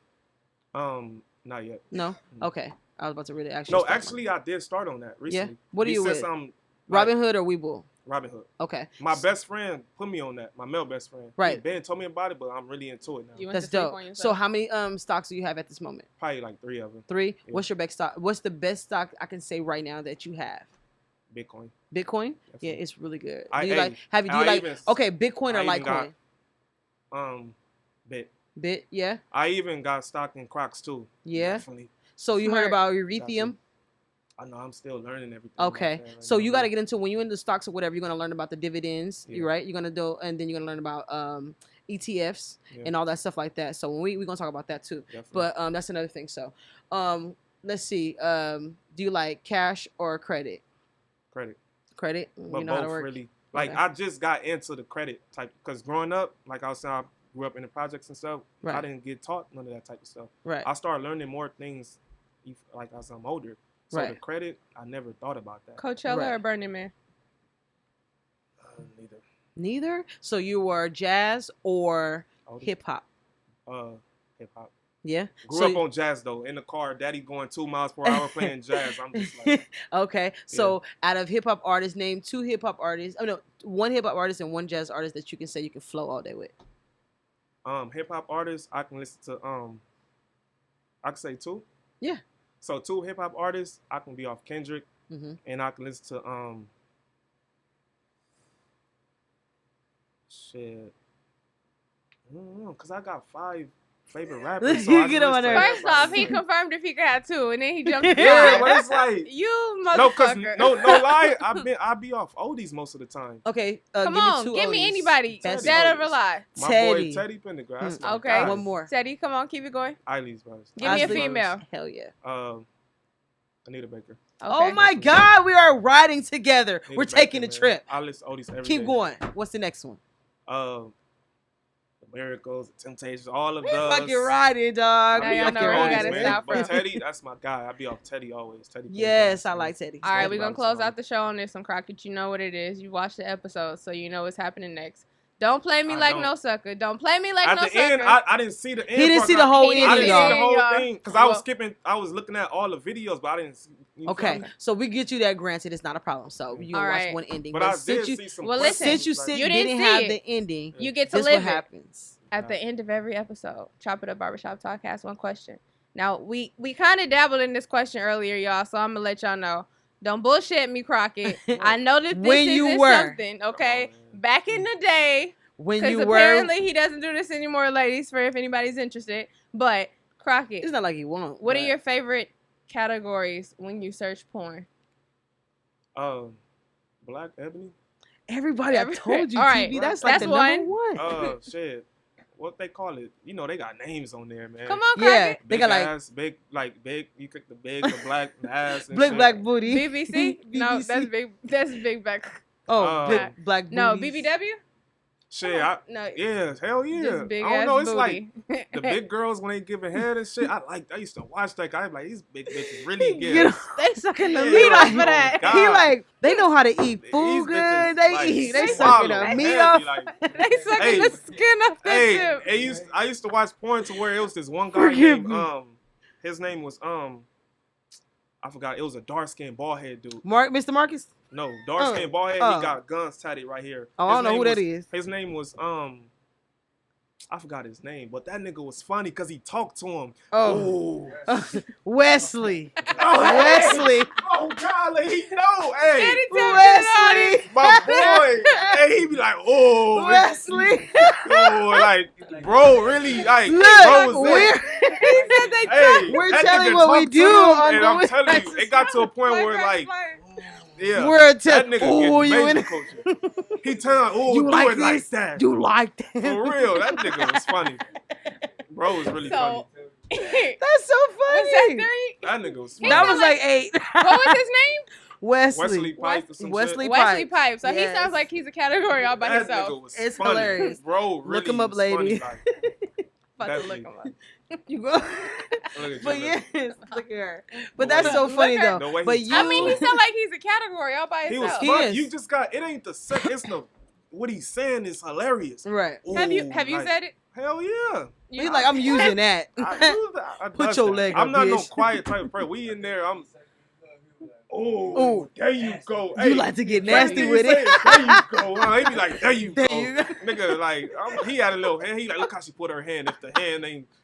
Not yet. No. Mm. Okay. I was about to really ask you. No, stock actually, I did start on that recently. What are you Since with? I'm market. Robinhood or Webull? Robinhood. Okay. My best friend put me on that. My male best friend. Right. Ben told me about it, but I'm really into it now. You went That's to sleep dope. on So yourself. how many stocks do you have at this moment? Probably like 3 of them. 3. Yeah. What's your best stock? What's the best stock I can say right now that you have? Bitcoin. Bitcoin? Definitely. Yeah, it's really good. I- Do you hey, like? Have you? Do I you like? even- Okay, Bitcoin or I even Litecoin? got, Bit. Bit. Yeah. I even got stock in Crocs too. Yeah. Definitely. So you heard Smart. about Ethereum? I know I'm still learning everything. Okay, about that right so now. you got to get into when you're in the stocks or whatever. You're gonna learn about the dividends, Yeah. you right? You're gonna do, and then you're gonna learn about ETFs Yeah. and all that stuff like that. So when we're gonna talk about that too. Definitely. But that's another thing. So let's see. Do you like cash or credit? credit. Credit. But You know how to both work. really. Like Okay. I just got into the credit type because growing up, like I was saying, I grew up in the projects and stuff. I Right. didn't get taught none of that type of stuff. Right. I started learning more things, like as I'm older. So Right. the credit, I never thought about that. Coachella Right. or Burning Man? Neither. Neither. So you were jazz or hip hop? Hip hop. Yeah. Grew up on jazz though. In the car, daddy going 2 miles per hour playing jazz. I'm just like. Okay. So out of hip hop artists, name 2 hip hop artists. Oh no, 1 hip hop artist and 1 jazz artist that you can say you can flow all day with. Hip hop artists, I can listen to I can say 2. Yeah. So 2 hip hop artists, I can be off Kendrick, and I can listen to shit. I don't know, cause I got 5 favorite rappers. So Get him on there. First off, he confirmed if he could have 2, and then he jumped. Yeah, but it's like you motherfucker. no lie. I be off oldies most of the time. Okay, come give on, me 2 give me oldies. anybody. Best Dead or oldies. alive. My Teddy. boy Teddy Pendergrass. Okay. God. One more. Teddy, come on, keep it going. Eileen's brothers. Give me a Isley female. Brothers. Hell yeah. Anita Baker. Okay. Oh my God, we are riding together. Anita We're Baker, taking a man. trip. I listen to oldies every Keep day. going. What's the next one? The Miracles, the Temptations, all of We those. fucking riding, dog. Now We y'all fucking know where you riding. gotta man. stop But from. Teddy, that's my guy. I be off Teddy always. Teddy. Yes, Pendergrass, I man. like Teddy. All right, Teddy we're gonna Robinson, close out the show on this one, Crockett. You know what it is. You watched the episode, so you know what's happening next. Don't play me I like don't. no sucker. Don't play me like At no the sucker. end, I didn't see the end. He didn't part. see the whole He ending, I didn't see y'all. the whole y'all. thing because I was Well- skipping. I was looking at all the videos, but I didn't. You feel Okay, me? so we get you that granted. It's not a problem. So you All can watch right. one ending. But I since did you, see some. Well, clips. listen, since you Like, didn't didn't see have it. the ending, You get to this live what it. happens. At the end of every episode, Chop It Up Barbershop Talk asks one question. Now, we kind of dabbled in this question earlier, y'all, so I'm going to let y'all know. Don't bullshit me, Crockett. I know that this When you isn't were. something, okay? Oh, man. Back in the day, When because you were, apparently he doesn't do this anymore, ladies, for if anybody's interested. But, Crockett, it's not like you won't. what are but- your favorite categories when you search porn? Black Ebony. Everybody, I told you, All right. TV. That's like That's the number one. Shit. What they call it? You know, they got names on there, man. Come on, Yeah, Crockett. they Big got like ass, big. You cook the big, the black, the ass. And big shit. black booty. BBC? No, BBC. that's big. That's big back. Oh, big black booty. No, BBW? Shit, No, yeah, hell yeah. just big I don't ass know. It's booty. like the big girls when they giving head and shit. I used to watch that guy. I'm like, these big bitches really Get get. 'em. They sucking the Yeah, meat off like, of that. God. He like they know how to eat These food good. bitches, They like, eat. They swallow sucking the heavy, meat off. like, They sucking Hey, the skin off that hey, tip. I used to watch porn to where it was this one guy Forgive named me. his name was I forgot. It was a dark skinned bald head dude. Mr. Marcus. No, dark skinned bald head. He got guns tatted right here. Oh, I don't know who that was, is. His name was I forgot his name, but that nigga was funny because he talked to him. Oh, Ooh. Wesley. Oh, Wesley. Oh, golly, he know. Hey, Daddy tell me about Wesley. it. my boy. Hey, he be like, oh, Wesley. oh, like, bro, really, like, bro Look, was we're, that? He said they Hey, we're that telling nigga what we talked do to him, on and the I'm telling you, it got to a point Fly where, Crockett, like, fly. yeah, we're that telling. nigga Oh, get you major in culture. He turned, oh, You do like it like this? that. You like that? For real, that nigga was funny. Bro was really funny. So, That's so funny. was that 3? That nigga was funny. That was like 8. What was his name? Wesley. Wesley Pipes or some Wesley shit. Wesley Pipes. Pipes. So Yes. he sounds like he's a category all by That himself. nigga was It's funny. hilarious. Bro, really Look him up, was funny, lady. like, About to look definitely. him up. You go. Look at But you, yes, look. look at her. But The that's way- so Look funny her- though. The way he But you, I mean, he sounds like he's a category all by He was himself. He fun. is. You just got it ain't the set. It's the what he's saying is hilarious. right? Have you Ooh, like, said it? Hell yeah. You- He's like, I'm using that. I do that. I Put does your that. leg I'm up, not no bitch. quiet type of person. We in there. I'm. Oh, Ooh. there you go. You like to get first nasty thing with you it. say is, there you go. Huh? He be like, there you There go. you go. Nigga, like, he had a little hand. He like, look how she put her hand.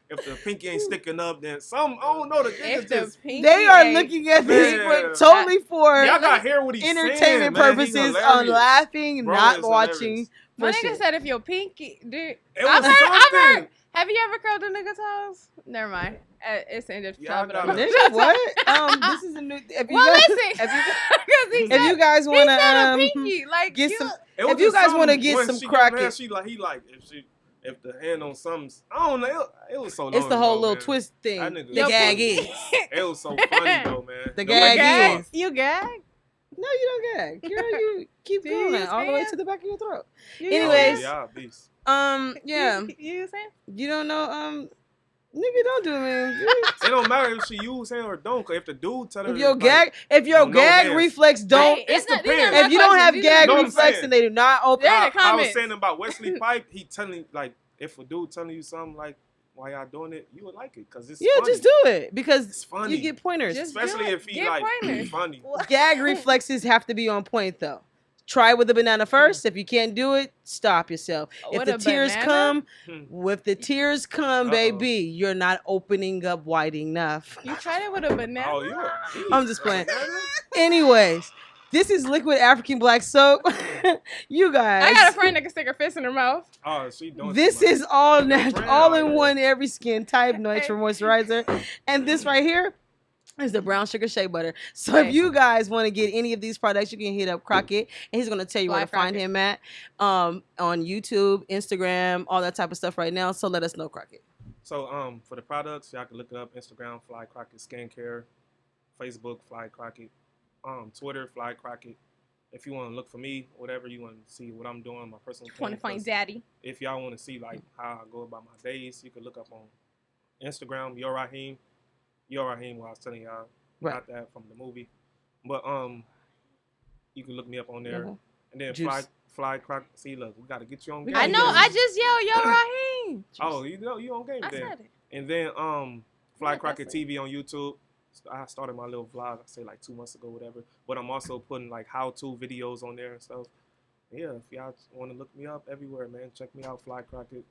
If the pinky ain't sticking up, then some, I don't know. The nigga If the just, pinky They are ain't- looking at this Man. totally for y'all got to hear what he's entertainment saying, man. He purposes, on hilarious. laughing, Bro, not it's watching. hilarious. My for nigga shit. said if your pinky, dude. It I've was heard. something. Have you ever curled a nigga toes? Never mind. It's the end of Yeah, I Chop It Up. got it. Nigga, what? This is a new. If you Well, guys, listen. if you, 'Cause he if said, you guys he want said a to pinky. Like, get you, some, It was if you just guys want to something get when some she give him hand, Crockett, he like if the hand on something, I don't know. It was so long it's the whole ago, little man. twist thing. That nigga- The Your gag pinky. is. It was so funny though, man. The way gag he is. talked. You gag? No, you don't gag. Girl, you keep Do you going use all the way hands? to the back of your throat. You Anyways, yeah, beast. yeah. You saying? You don't know Nigga, don't do me. It don't matter if she use hand or don't. Cause if the dude tell her, If your gag reflex don't, Hey, it's not, depends. if you don't have gag know what I'm reflex saying. and they do not open, Yeah. I was comment. saying about Wesley Pipe. He telling like if a dude telling you something like why y'all doing it, you would like it because it's funny. just do it because It's funny. you get pointers. Just Especially do it. if he Get like pointers. funny. Gag reflexes have to be on point though. Try with the banana first. If you can't do it, stop yourself. If With the a tears banana? come, baby, you're not opening up wide enough. You tried it with a banana? Oh, you. I'm just playing. Anyways, this is Liquid African Black Soap. You guys. I got a friend that can stick her fist in her mouth. Oh, she doing This too much. is all natural, friend all out in here. one, every skin type, natural moisturizer. And this right here is the brown sugar shea butter. So if you guys want to get any of these products, you can hit up Crockett, and he's going to tell you where to find him at on YouTube, Instagram, all that type of stuff right now. So let us know, Crockett. So for the products, y'all can look it up. Instagram, Fly Crockett Skincare. Facebook, Fly Crockett. Twitter, Fly Crockett. If you want to look for me, whatever you want to see what I'm doing, my personal thing. Want to find daddy. If y'all want to see like how I go about my days, you can look up on Instagram, Yo Raheem. Yo Raheem, what I was telling y'all, got that from the movie. But you can look me up on there. And then Fly Crockett. See, look, we got to get you on game. I know. I just yelled, Yo Raheem. Oh, you know, you on game I then. said it. And then Fly Crockett TV on YouTube. I started my little vlog, I say like 2 months ago, whatever. But I'm also putting like how-to videos on there and stuff. Yeah, if y'all want to look me up everywhere, man, check me out, Fly Crockett.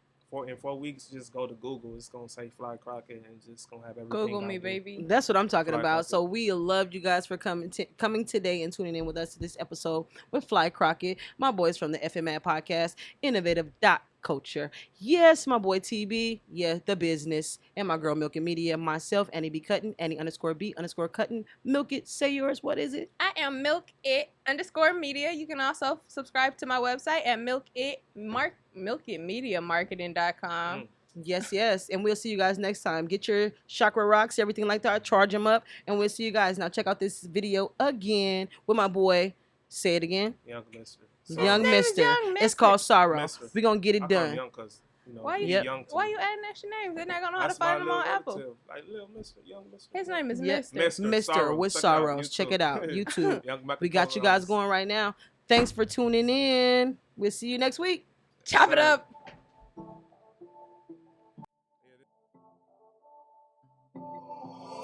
In 4 weeks, just go to Google. It's gonna say Fly Crockett, and just gonna have everything. Google me, baby. That's what I'm talking Fly about. Crockett. So we love you guys for coming today and tuning in with us to this episode with Fly Crockett, my boys from the FMAD podcast, Innovative Culture. Yes, my boy TB, yeah, the business, and my girl Milk It Media, myself, Annie B. Cuttin, Annie_B_Cuttin. Milk It, say yours. What is it? I am Milk It _media. You can also subscribe to my website at milkitmediamarketing.com. Yes. And we'll see you guys next time. Get your chakra rocks, everything like that. Charge them up. And we'll see you guys. Now check out this video again with my boy. Say it again. Young Mister. Young Mister. It's called Sorrow. We're going to get it done. Young cause, you know, Why you young why you adding extra names? They're not going to know how to find them on Apple. Like Little Mister, Young Mister. His name is Yeah. Mister. Mister with Sorrows. Check it out. YouTube. We got you guys going right now. Thanks for tuning in. We'll see you next week. Chop it up.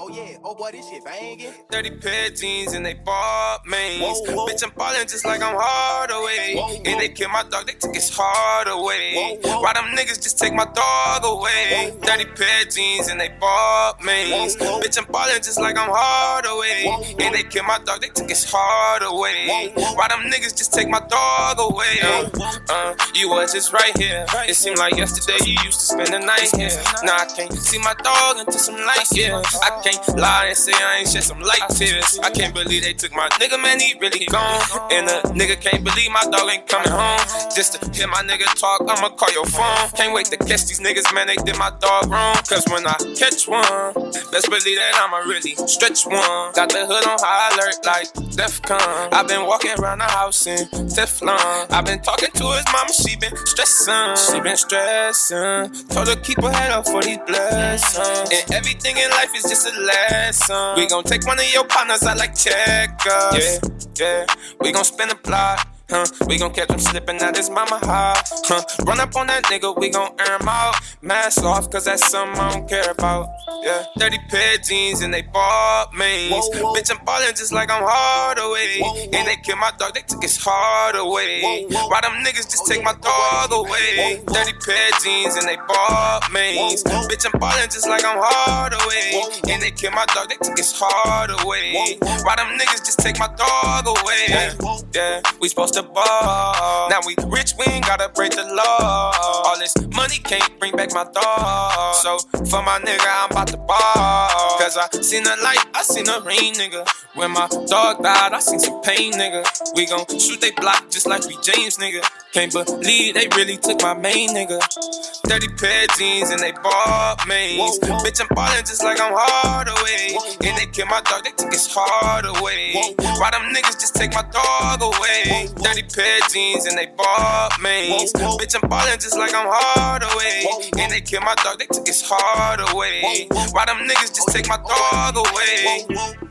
Oh yeah, oh boy, this shit banging. 30 pair of jeans and they bought mains. Bitch, I'm ballin' just like I'm Hardaway. And they killed my dog, they took his heart away. Why them niggas just take my dog away? 30 pair of jeans and they bought mains. Bitch, I'm ballin' just like I'm Hardaway. And they killed my dog, they took his heart away. Why them niggas just take my dog away? You was just right here. It seemed like yesterday you used to spend the night here. Now I can't see my dog until some light here. I can't lie and say I ain't shed some light tears. I can't believe they took my nigga, man, he really gone. And a nigga can't believe my dog ain't coming home. Just to hear my nigga talk, I'ma call your phone. Can't wait to catch these niggas, man, they did my dog wrong. Cause when I catch one, best believe that I'ma really stretch one. Got the hood on high alert like DEFCON. I've been walking around the house in Teflon. I've been talking to his mama, she been stressing. She been stressing. Told her keep her head up for these blessings. And everything in life is just a lesson. We gon' take one of your partners out like checkers. Yeah. We gon' spin the block. We gon' catch him slipping at his mama house. Run up on that nigga, we gon' air him out. Mask off, cause that's something I don't care about. Yeah, 30 pair of jeans and they bought mains. Bitch, I'm ballin' just like I'm Hardaway. And they killed my dog, they took his heart away. Why them niggas just take my dog away? 30 pair of jeans and they bought mains. Bitch, I'm ballin' just like I'm Hardaway. And they killed my dog, they took his heart away. Why them niggas just take my dog away? Yeah, we supposed to ball. Now we rich, we ain't gotta break the law. All this money can't bring back my dog. So for my nigga, I'm about to ball. Cause I seen the light, I seen the rain, nigga. When my dog died, I seen some pain, nigga. We gon' shoot they block just like we James, nigga. Can't believe they really took my main nigga. 30 pair of jeans and they bought mains. Bitch, I'm ballin' just like I'm hard away. And they kill my dog, they took his heart away. Why them niggas just take my dog away? 30 pair of jeans and they bought mains. Bitch, I'm ballin' just like I'm hard away. And they kill my dog, they took his heart away. Why them niggas just take my dog away?